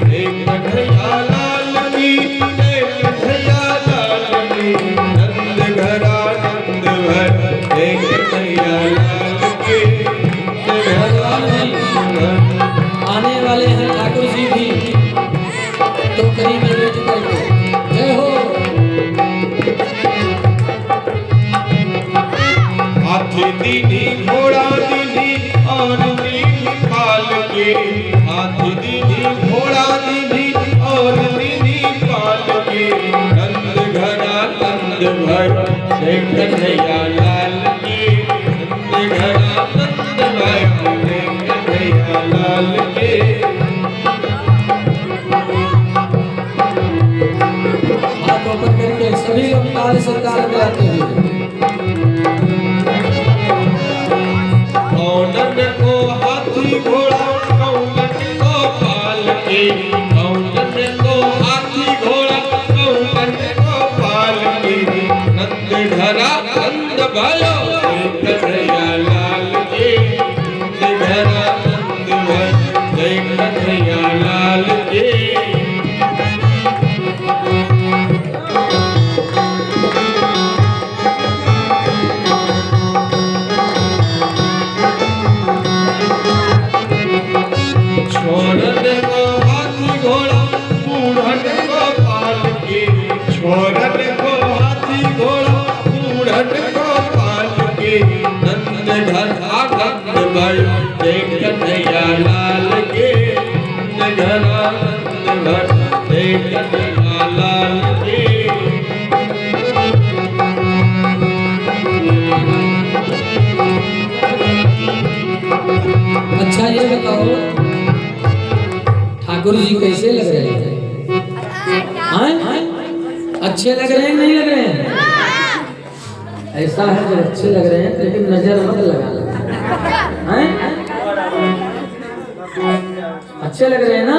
जय कन्हैया लाल की, जय कन्हैया लाल की। नंद घर आनंद भयो जय कन्हैया लाल की, आने वाले हैं ठाकुर जी भी तो करीब में बैठ करके जय हो। हाथी दीदी घोड़ा दीदी और दीदी पाल के, हाथी दीदी घोड़ा दीदी और दीदी पाल के। नंद घरा नंद भयो जय कन्हैया लाल की, नंद घरा नंद भयो जय कन्हैया लाल के। हाथ ऊपर करके सभी लोग ताल से ताल मिलाते हुए कौनन को हाथी घोड़ा कौनन को पाल के, कौनन को हाथी घोड़ा कौनन को पाल के। नंद घरा नंद भयो जय कन्हैया लाल के, नंद घरा नंद भयो जय कन्हैया लाल के। छोरन को हाथी घोड़ा बूढ़न को पाल के, छोरन को हाथी घोड़ा बूढ़न को पाल के। नंद घर आनंद भयो जय कन्हैया लाल के, नंद घर आनंद भयो जय कन्हैया लाल के। अच्छा ये बताओ ठाकुर जी कैसे लग रहे हैं? अच्छे लग रहे हैं नहीं लग रहे हैं? ऐसा है जो अच्छे लग रहे हैं लेकिन नजर मत लगा, हैं? अच्छे लग रहे हैं ना?